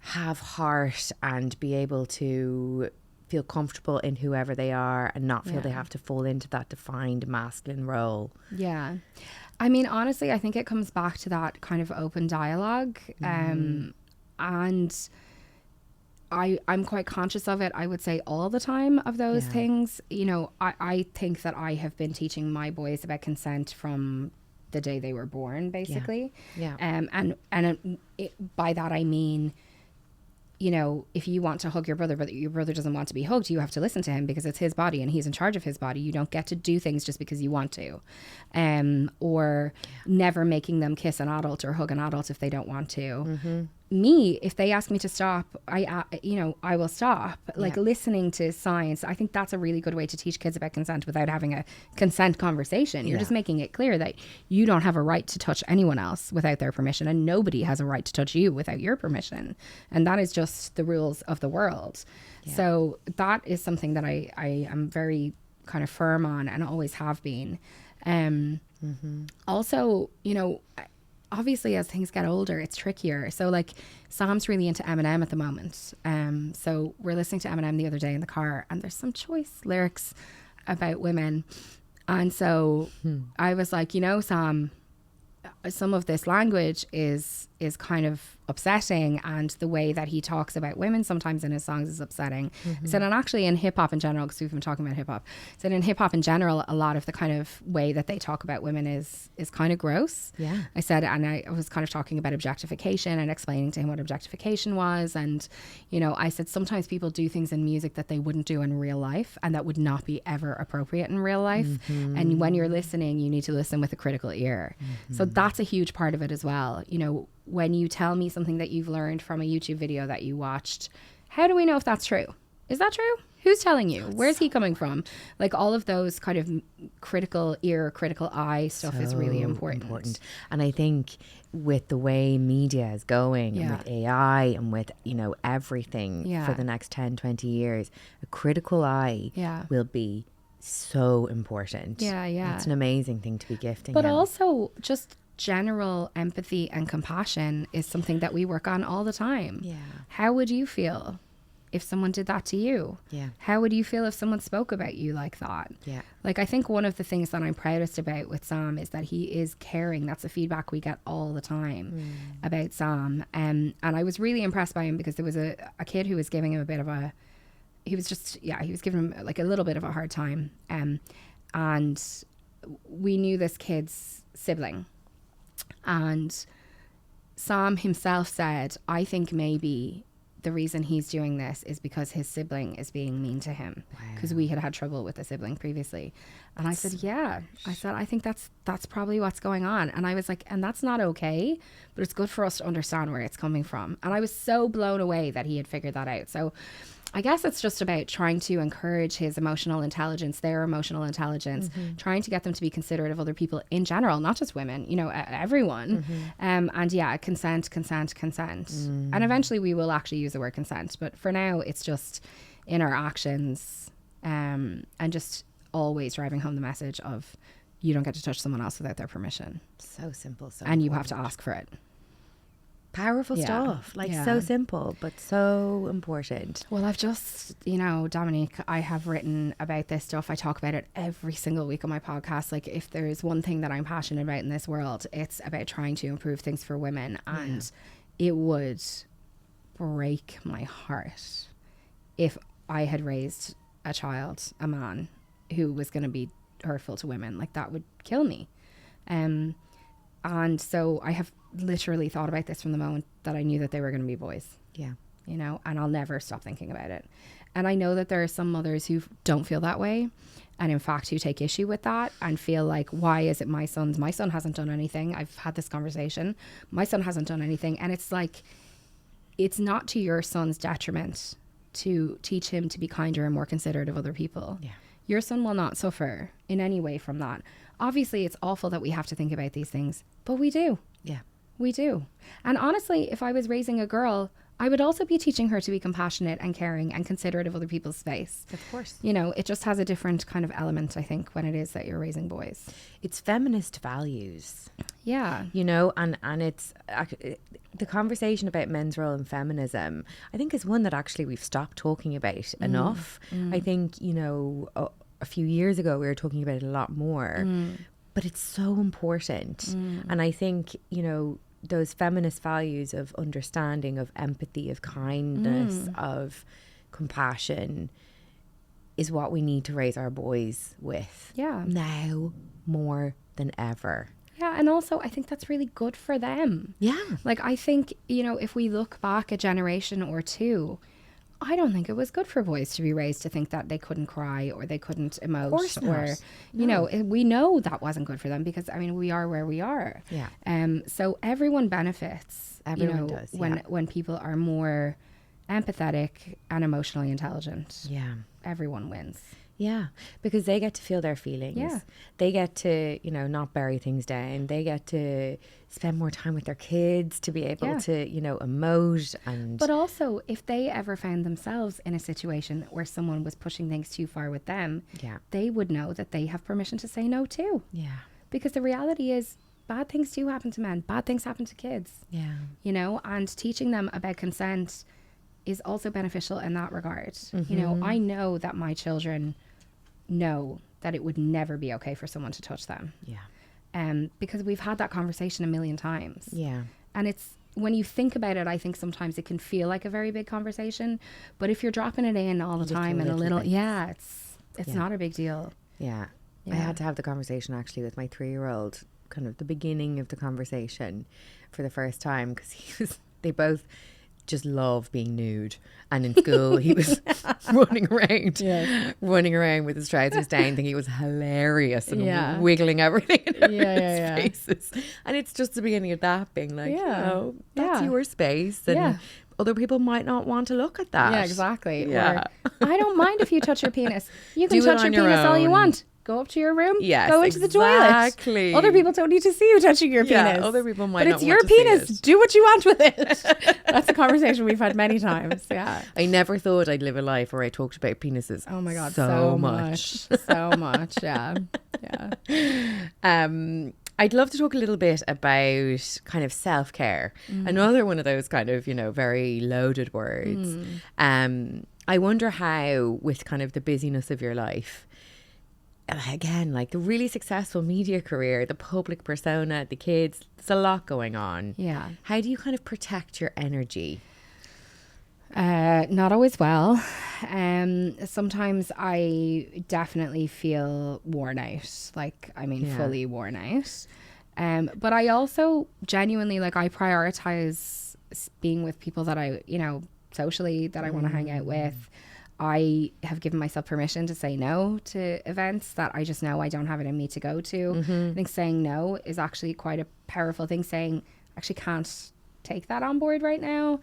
have heart and be able to feel comfortable in whoever they are and not feel they have to fall into that defined masculine role? Yeah. I mean, honestly, I think it comes back to that kind of open dialogue. And I'm quite conscious of it, I would say, all the time of those things. You know, I think that I have been teaching my boys about consent from the day they were born, basically. By that I mean, you know, if you want to hug your brother, but your brother doesn't want to be hugged, you have to listen to him because it's his body and he's in charge of his body. You don't get to do things just because you want to. Or never making them kiss an adult or hug an adult if they don't want to. Me, if they ask me to stop, I will stop. Like listening to science, I think that's a really good way to teach kids about consent without having a consent conversation. You're just making it clear that you don't have a right to touch anyone else without their permission, and nobody has a right to touch you without your permission. And that is just the rules of the world. So that is something that I am very kind of firm on and always have been. Also, you know, obviously as things get older, it's trickier. So like Sam's really into Eminem at the moment. So we're listening to Eminem the other day in the car and there's some choice lyrics about women. And so I was like, you know, Sam, some of this language is kind of upsetting, and the way that he talks about women sometimes in his songs is upsetting. I said, and actually in hip hop in general, because we've been talking about hip hop, I said in hip hop in general, a lot of the kind of way that they talk about women is kind of gross. I said, and I was kind of talking about objectification and explaining to him what objectification was. And, you know, I said, sometimes people do things in music that they wouldn't do in real life and that would not be ever appropriate in real life. And when you're listening, you need to listen with a critical ear. So that's a huge part of it as well. You know, when you tell me something that you've learned from a YouTube video that you watched, how do we know if that's true? Is that true? Who's telling you? Where's he coming from? Like all of those kind of critical ear, critical eye stuff is really important. And I think with the way media is going and with AI and with, you know, everything for the next 10, 20 years, a critical eye will be so important. It's an amazing thing to be gifting But him. also just general empathy and compassion is something that we work on all the time. How would you feel if someone did that to you? How would you feel if someone spoke about you like that? Like, I think one of the things that I'm proudest about with Sam is that he is caring. That's the feedback we get all the time about Sam. And I was really impressed by him because there was a kid who was giving him a bit of a he was giving him like a little bit of a hard time. And we knew this kid's sibling, and Sam himself said, I think maybe the reason he's doing this is because his sibling is being mean to him, because we had trouble with the sibling previously. And I said, I think that's probably what's going on. And I was like, and that's not okay, but it's good for us to understand where it's coming from. And I was so blown away that he had figured that out. So I guess it's just about trying to encourage his emotional intelligence, their emotional intelligence, trying to get them to be considerate of other people in general, not just women, you know, everyone. And consent. And eventually we will actually use the word consent. But for now, it's just in our actions, and just always driving home the message of you don't get to touch someone else without their permission. So simple. So and important. You have to ask for it. Powerful stuff, like so simple but so important. Well, I've just, you know, Dominique, I have written about this stuff. I talk about it every single week on my podcast. Like, if there's one thing that I'm passionate about in this world, it's about trying to improve things for women. And it would break my heart if I had raised a child, a man, who was going to be hurtful to women. Like, that would kill me. And so I have literally thought about this from the moment that I knew that they were going to be boys. Yeah. You know, and I'll never stop thinking about it. And I know that there are some mothers who don't feel that way, and in fact who take issue with that and feel like, why is it my son's? My son hasn't done anything. I've had this conversation. My son hasn't done anything. And it's like, it's not to your son's detriment to teach him to be kinder and more considerate of other people. Yeah. Your son will not suffer in any way from that. Obviously, it's awful that we have to think about these things, but we do. Yeah. We do. And honestly, if I was raising a girl, I would also be teaching her to be compassionate and caring and considerate of other people's space. Of course. You know, it just has a different kind of element, I think, when it is that you're raising boys. It's feminist values. Yeah. You know, and it's the conversation about men's role in feminism, I think, is one that actually we've stopped talking about enough. I think, you know, a few years ago we were talking about it a lot more. But it's so important. And I think, you know, those feminist values of understanding, of empathy, of kindness, of compassion is what we need to raise our boys with. Yeah. Now more than ever. Yeah. And also, I think that's really good for them. Yeah. Like, I think, you know, if we look back a generation or two, I don't think it was good for boys to be raised to think that they couldn't cry or they couldn't emote. Of course not. Or, you know, we know that wasn't good for them because, I mean, we are where we are. Yeah. So everyone benefits. Everyone does. When people are more empathetic and emotionally intelligent. Yeah. Everyone wins. Yeah, because they get to feel their feelings. Yeah. They get to, you know, not bury things down. They get to spend more time with their kids to be able to, you know, emote. And but also, if they ever found themselves in a situation where someone was pushing things too far with them, they would know that they have permission to say no too. Yeah. Because the reality is, bad things do happen to men. Bad things happen to kids. Yeah. You know, and teaching them about consent is also beneficial in that regard. You know, I know that my children know that it would never be okay for someone to touch them. Yeah. Because we've had that conversation a million times. Yeah. And it's, when you think about it, I think sometimes it can feel like a very big conversation, but if you're dropping it in all the time and a little, it's not a big deal. Yeah. I had to have the conversation actually with my 3-year-old, kind of the beginning of the conversation for the first time, because they both just love being nude, and in school he was running around with his trousers down, thinking he was hilarious and wiggling everything in his faces. And it's just the beginning of that, being like, you know, that's your space, and other people might not want to look at that. Yeah, exactly. Or, I don't mind if you touch your penis. You can touch your penis all you want. Go up to your room. Yes, go into the toilet. Other people don't need to see you touching your penis. Other people might not want to see it. But it's your penis. Do what you want with it. That's a conversation we've had many times. Yeah. I never thought I'd live a life where I talked about penises. Oh my God, so much. So much. Yeah. Yeah. I'd love to talk a little bit about kind of self-care. Another one of those kind of, you know, very loaded words. I wonder how, with kind of the busyness of your life, again, like the really successful media career, the public persona, the kids, there's a lot going on. Yeah. How do you kind of protect your energy? Not always well. Sometimes I definitely feel worn out, like, I mean, fully worn out. But I also genuinely, like, I prioritize being with people that I, you know, socially, that I want to hang out with. I have given myself permission to say no to events that I just know I don't have it in me to go to. I think saying no is actually quite a powerful thing. Saying, actually can't take that on board right now.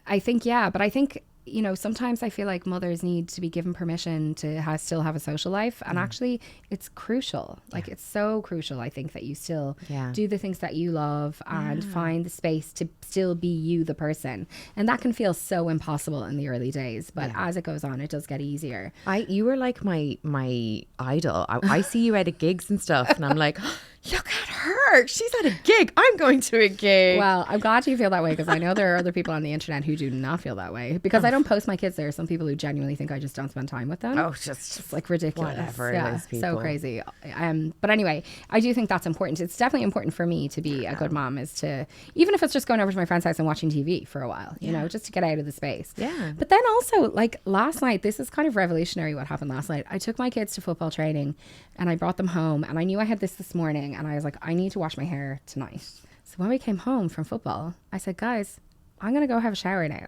I think, but I think, you know, sometimes I feel like mothers need to be given permission to still have a social life. And actually, it's crucial. Like, it's so crucial, I think, that you still do the things that you love and find the space to still be you, the person. And that can feel so impossible in the early days. But as it goes on, it does get easier. You were like my idol. I see you at gigs and stuff, and I'm like, look at her. She's at a gig. I'm going to a gig. Well, I'm glad you feel that way, because I know there are other people on the internet who do not feel that way. Because I don't post my kids. There are some people who genuinely think I just don't spend time with them. Oh, just like ridiculous. Whatever. Yeah, so crazy. But anyway, I do think that's important. It's definitely important for me to be a good mom, is to, even if it's just going over to my friend's house and watching TV for a while, you know, just to get out of the space. Yeah. But then also, like, last night, this is kind of revolutionary what happened last night. I took my kids to football training and I brought them home, and I knew I had this morning, and I was like, I need to wash my hair tonight. So when we came home from football, I said, guys, I'm going to go have a shower now.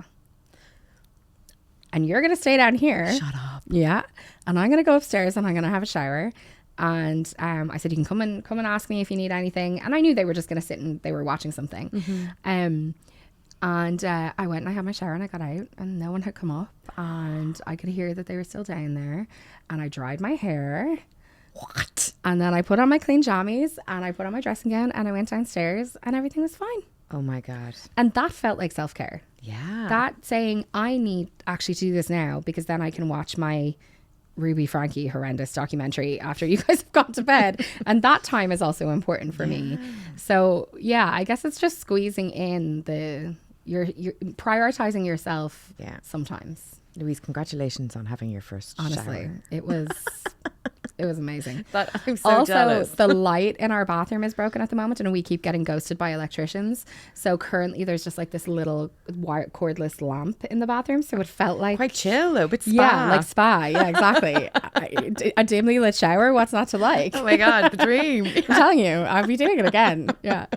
And you're going to stay down here. Shut up. Yeah. And I'm going to go upstairs and I'm going to have a shower. And I said, you can come and ask me if you need anything. And I knew they were just going to sit and they were watching something. And I went and I had my shower and I got out, and no one had come up, and I could hear that they were still down there. And I dried my hair. What? And then I put on my clean jammies and I put on my dressing gown and I went downstairs and everything was fine. Oh my God. And that felt like self-care. Yeah. That saying, I need actually to do this now, because then I can watch my Ruby Frankie horrendous documentary after you guys have gone to bed. And that time is also important for me. So yeah, I guess it's just squeezing in you're prioritizing yourself sometimes. Louise, congratulations on having your first Honestly, shower. It was amazing. I'm so also, jealous. The light in our bathroom is broken at the moment, and we keep getting ghosted by electricians. So currently there's just like this little cordless lamp in the bathroom. So it felt like quite chill though, but spa. Yeah, like spa. Yeah, exactly. A dimly lit shower. What's not to like? Oh my God, the dream. I'm telling you, I'll be doing it again. Yeah.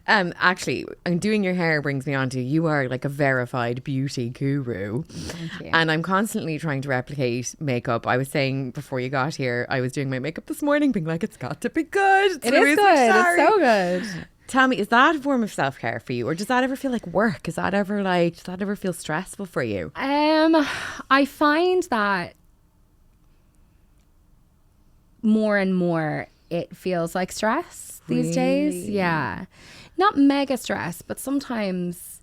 Actually, doing your hair brings me on to, you are like a verified beauty guru. Thank you. And I'm constantly trying to replicate makeup. I was saying before you got here, I was doing my makeup this morning, being like, it's got to be good. It is good. It's so good. Tell me, is that a form of self-care for you, or does that ever feel like work? Does that ever feel stressful for you? I find that more and more it feels like stress these days. Yeah. Not mega stress, but sometimes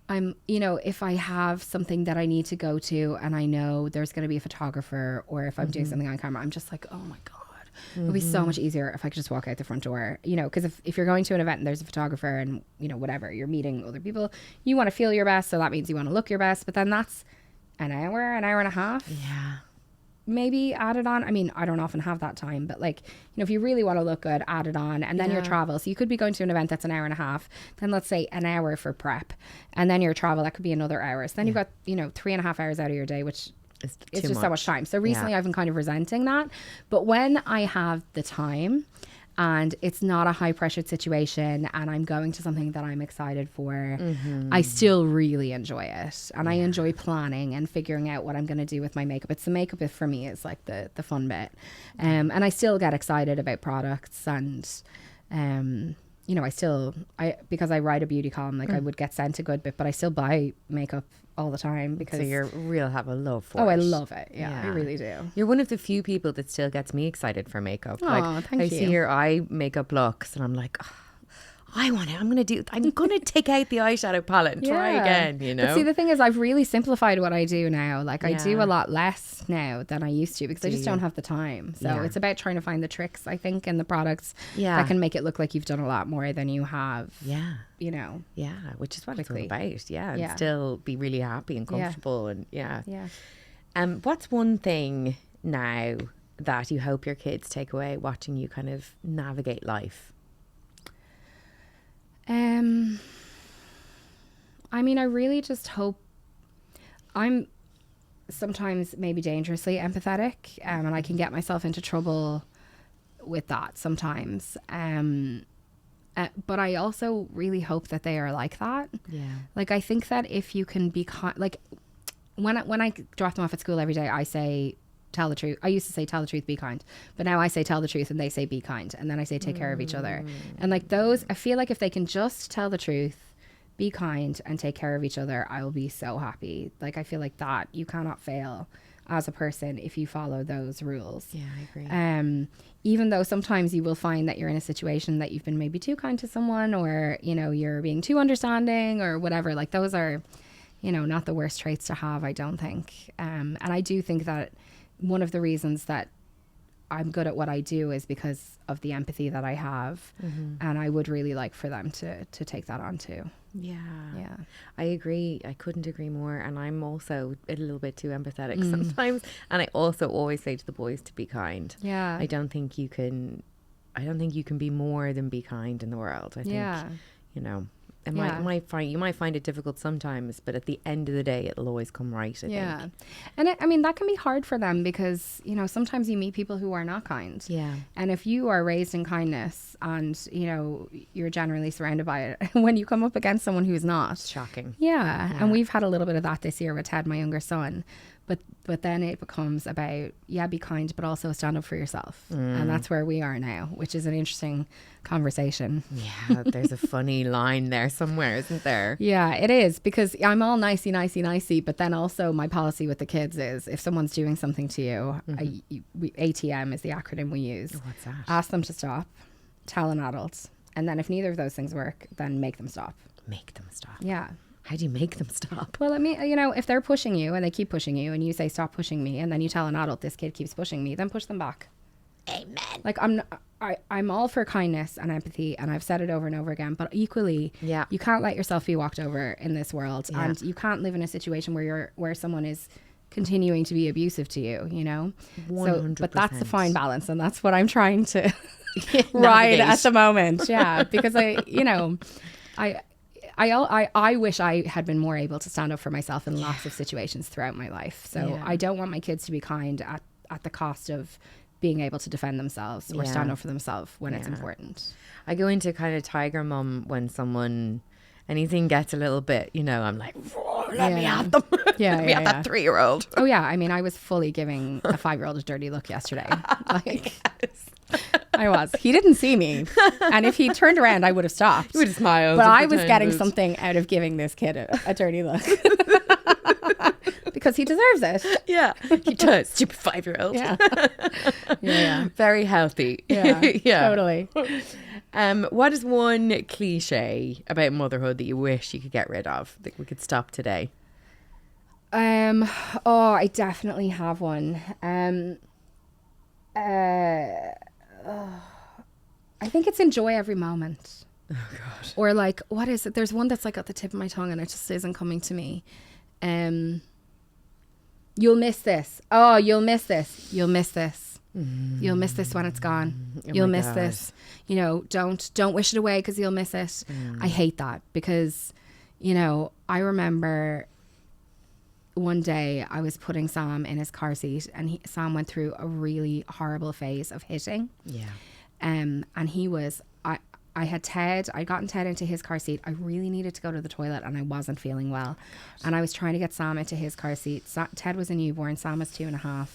I'm, you know, if I have something that I need to go to and I know there's going to be a photographer, or if I'm doing something on camera, I'm just like, oh my God, it would be so much easier if I could just walk out the front door, you know, because if you're going to an event and there's a photographer and, you know, whatever, you're meeting other people, you want to feel your best. So that means you want to look your best, but then that's an hour and a half. Yeah. Maybe add it on. I mean, I don't often have that time, but like, you know, if you really want to look good, add it on. And then your travel. So you could be going to an event that's an hour and a half. Then let's say an hour for prep. And then your travel, that could be another hour. So then you've got, you know, 3.5 hours out of your day, which is just so much time. So recently I've been kind of resenting that. But when I have the time and it's not a high pressured situation and I'm going to something that I'm excited for, I still really enjoy it. And I enjoy planning and figuring out what I'm going to do with my makeup. It's the makeup for me is like the fun bit. And I still get excited about products and, you know, because I write a beauty column, like I would get sent a good bit, but I still buy makeup all the time because so have a love for it. Oh, I love it. Yeah, I really do. You're one of the few people that still gets me excited for makeup. Oh, like thank you. I see your eye makeup looks and I'm like, oh, I want it. I'm going to take out the eyeshadow palette and try again, you know? But see, the thing is, I've really simplified what I do now. Like I do a lot less now than I used to because I just don't have the time. So it's about trying to find the tricks, I think, and the products that can make it look like you've done a lot more than you have. Yeah. You know? Yeah, which is what quickly. It's all about. Yeah, and still be really happy and comfortable. And Yeah. What's one thing now that you hope your kids take away watching you kind of navigate life? I mean, I really just hope, I'm sometimes maybe dangerously empathetic, and I can get myself into trouble with that sometimes. But I also really hope that they are like that. Yeah. Like, I think that if you can be like, when I drop them off at school every day, I say, tell the truth. I used to say, tell the truth, be kind. But now I say, tell the truth, and they say, be kind. And then I say, take care of each other. And like those, I feel like if they can just tell the truth, be kind, and take care of each other, I will be so happy. Like, I feel like that you cannot fail as a person if you follow those rules. Yeah, I agree. Even though sometimes you will find that you're in a situation that you've been maybe too kind to someone, or, you know, you're being too understanding or whatever. Like, those are, you know, not the worst traits to have, I don't think. And I do think that one of the reasons that I'm good at what I do is because of the empathy that I have. And I would really like for them to take that on too. Yeah. I agree. I couldn't agree more. And I'm also a little bit too empathetic sometimes. And I also always say to the boys to be kind. Yeah. I don't think you can be more than be kind in the world. I think, you know, you might find it difficult sometimes, but at the end of the day, it'll always come right, I think. And I mean, that can be hard for them because, you know, sometimes you meet people who are not kind. Yeah. And if you are raised in kindness and, you know, you're generally surrounded by it, when you come up against someone who's not. It's shocking. Yeah. And we've had a little bit of that this year with Ted, my younger son. But then it becomes about, be kind, but also stand up for yourself. And that's where we are now, which is an interesting conversation. Yeah, there's a funny line there somewhere, isn't there? Yeah, it is, because I'm all nicey, but then also my policy with the kids is if someone's doing something to you, ATM is the acronym we use. What's that? Ask them to stop, tell an adult, and then if neither of those things work, then make them stop. Make them stop. Yeah. How do you make them stop? Well, I mean, you know, if they're pushing you and they keep pushing you and you say, stop pushing me, and then you tell an adult, this kid keeps pushing me, then push them back. Amen. Like, I'm all for kindness and empathy, and I've said it over and over again, but equally, you can't let yourself be walked over in this world, and you can't live in a situation where someone is continuing to be abusive to you, you know? 100%. But that's the fine balance, and that's what I'm trying to ride at the moment. Yeah, because I wish I had been more able to stand up for myself in lots of situations throughout my life. So I don't want my kids to be kind at the cost of being able to defend themselves or stand up for themselves when it's important. I go into kind of tiger mum when anything gets a little bit, you know, I'm like, let me have them. Let me have that 3-year-old. Oh yeah, I mean, I was fully giving a 5-year-old a dirty look yesterday. Like, I was. He didn't see me, and if he turned around, I would have stopped. You would have smiled. But I was getting something out of giving this kid a dirty look. Because he deserves it. Yeah, he does. Stupid 5-year-old. Yeah. Very healthy. Yeah, totally. What is one cliche about motherhood that you wish you could get rid of, that we could stop today? I definitely have one. I think it's enjoy every moment. Oh God. Or like, what is it? There's one that's like at the tip of my tongue and it just isn't coming to me. You'll miss this. Oh, you'll miss this. You'll miss this. You'll miss this when it's gone. You'll miss this. You know, don't wish it away because you'll miss it. I hate that because, you know, I remember one day I was putting Sam in his car seat and Sam went through a really horrible phase of hitting. Yeah. And he was, I'd gotten Ted into his car seat. I really needed to go to the toilet and I wasn't feeling well. And I was trying to get Sam into his car seat. Ted was a newborn, Sam was 2.5.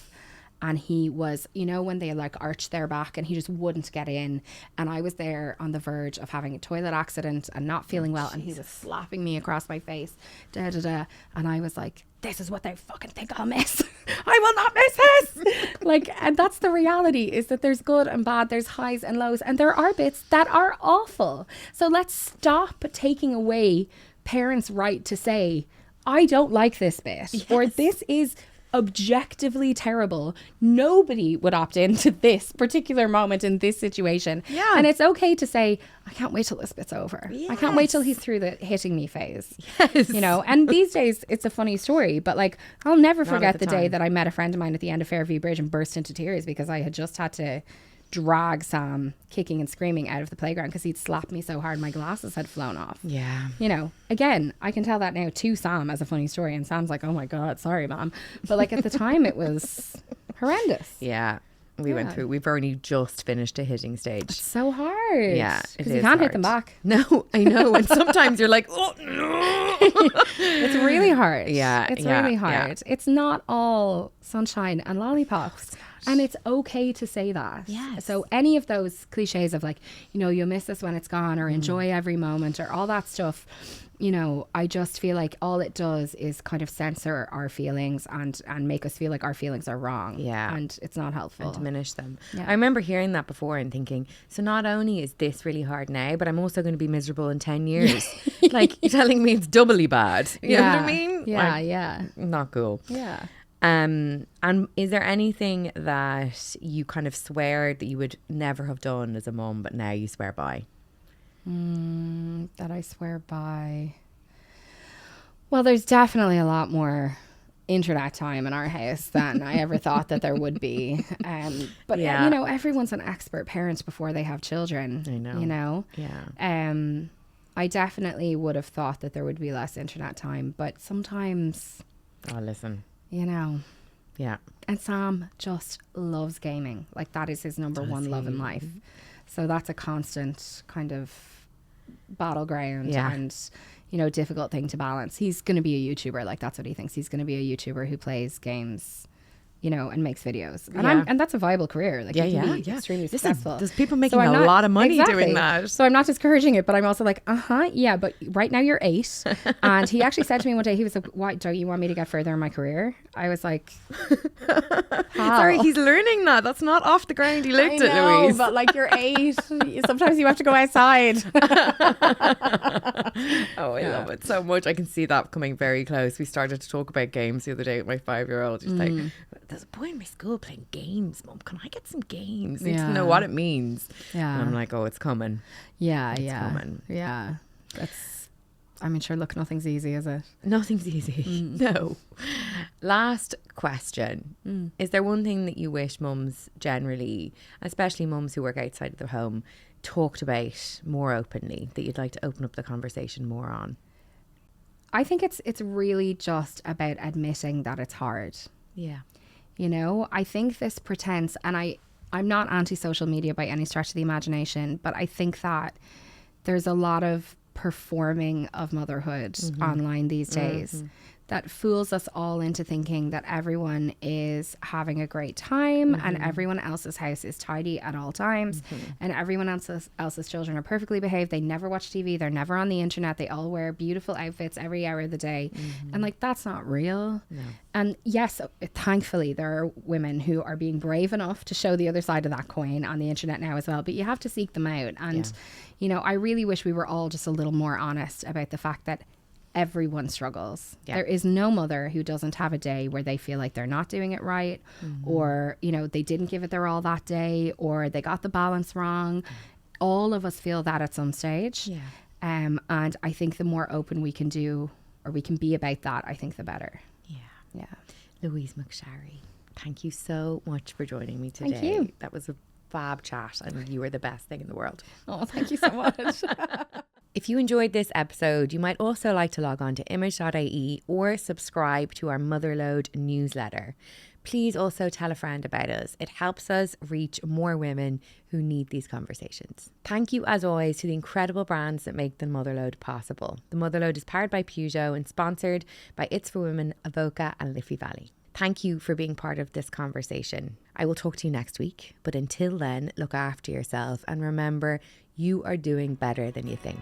And he was, you know, when they like arch their back and he just wouldn't get in. And I was there on the verge of having a toilet accident and not feeling well. And he was slapping me across my face. And I was like, this is what they fucking think I'll miss. I will not miss this. Like, and that's the reality, is that there's good and bad, there's highs and lows, and there are bits that are awful. So let's stop taking away parents' right to say, I don't like this bit, yes, or this is objectively terrible. Nobody would opt into this particular moment in this situation. Yeah. And it's okay to say, I can't wait till this bit's over. Yes. I can't wait till he's through the hitting me phase. Yes. You know, and these days it's a funny story, but like I'll never forget the day that I met a friend of mine at the end of Fairview Bridge and burst into tears because I had just had to drag Sam kicking and screaming out of the playground because he'd slapped me so hard my glasses had flown off. Yeah. You know, again, I can tell that now to Sam as a funny story, and Sam's like, oh my God, sorry, Mom. But like at the time it was horrendous. Yeah. We've only just finished a hitting stage. It's so hard. Yeah. Because you can't hit them back. No, I know. And sometimes you're like, oh, no. It's really hard. Yeah. It's really hard. Yeah. It's not all sunshine and lollipops. And it's okay to say that. Yes. So any of those cliches of like, you know, you'll miss this when it's gone, or enjoy every moment, or all that stuff, you know, I just feel like all it does is kind of censor our feelings and make us feel like our feelings are wrong. Yeah. And it's not helpful. And diminish them. Yeah. I remember hearing that before and thinking, so not only is this really hard now, but I'm also going to be miserable in 10 years. Like, you're telling me it's doubly bad. You know what I mean? Yeah, like, yeah. Not cool. Yeah. And is there anything that you kind of swear that you would never have done as a mum, but now you swear by? That I swear by. Well, there's definitely a lot more internet time in our house than I ever thought that there would be. But Yeah. you know, everyone's an expert parent before they have children. I know. You know? Yeah. I definitely would have thought that there would be less internet time, but sometimes, Oh, listen. you know. Yeah. And Sam just loves gaming. Like, that is his number one love in life. So that's a constant kind of battleground and, you know, difficult thing to balance. He's going to be a YouTuber. Like, that's what he thinks. He's going to be a YouTuber who plays games, you know, and makes videos. And that's a viable career. Like, he can be extremely successful. There's people making a lot of money doing that. So I'm not discouraging it, but I'm also like, yeah, but right now you're 8. And he actually said to me one day, he was like, why don't you want me to get further in my career? I was like, how? Sorry, he's learning that. That's not off the ground. He looked at Louise. But like, you're 8. Sometimes you have to go outside. Oh, I love it so much. I can see that coming very close. We started to talk about games the other day with my 5-year-old. He's like, there's a boy in my school playing games, Mum. Can I get some games? He doesn't know what it means. Yeah. And I'm like, oh, it's coming. Yeah, It's coming. Yeah. That's, I mean, sure, look, nothing's easy, is it? Nothing's easy. No. Last question. Is there one thing that you wish mums generally, especially mums who work outside of the home, talked about more openly, that you'd like to open up the conversation more on? I think it's really just about admitting that it's hard. Yeah. You know, I think this pretense, and I'm not anti-social media by any stretch of the imagination, but I think that there's a lot of performing of motherhood online these days that fools us all into thinking that everyone is having a great time and everyone else's house is tidy at all times and everyone else's children are perfectly behaved. They never watch TV. They're never on the internet. They all wear beautiful outfits every hour of the day. And like, that's not real. No. And yes, thankfully there are women who are being brave enough to show the other side of that coin on the internet now as well, but you have to seek them out. And you know, I really wish we were all just a little more honest about the fact that everyone struggles. There is no mother who doesn't have a day where they feel like they're not doing it right, or, you know, they didn't give it their all that day, or they got the balance wrong. All of us feel that at some stage. And I think the more open we can do, or we can be about that, I think the better. Yeah. Louise McSharry, thank you so much for joining me today. Thank you. That was a fab chat, and you were the best thing in the world. Oh, thank you so much. If you enjoyed this episode, you might also like to log on to IMAGE.ie or subscribe to our Motherload newsletter. Please also tell a friend about us. It helps us reach more women who need these conversations. Thank you, as always, to the incredible brands that make the Motherload possible. The Motherload is powered by Peugeot and sponsored by It's For Women, Avoca and Liffey Valley. Thank you for being part of this conversation. I will talk to you next week, but until then, look after yourself and remember, you are doing better than you think.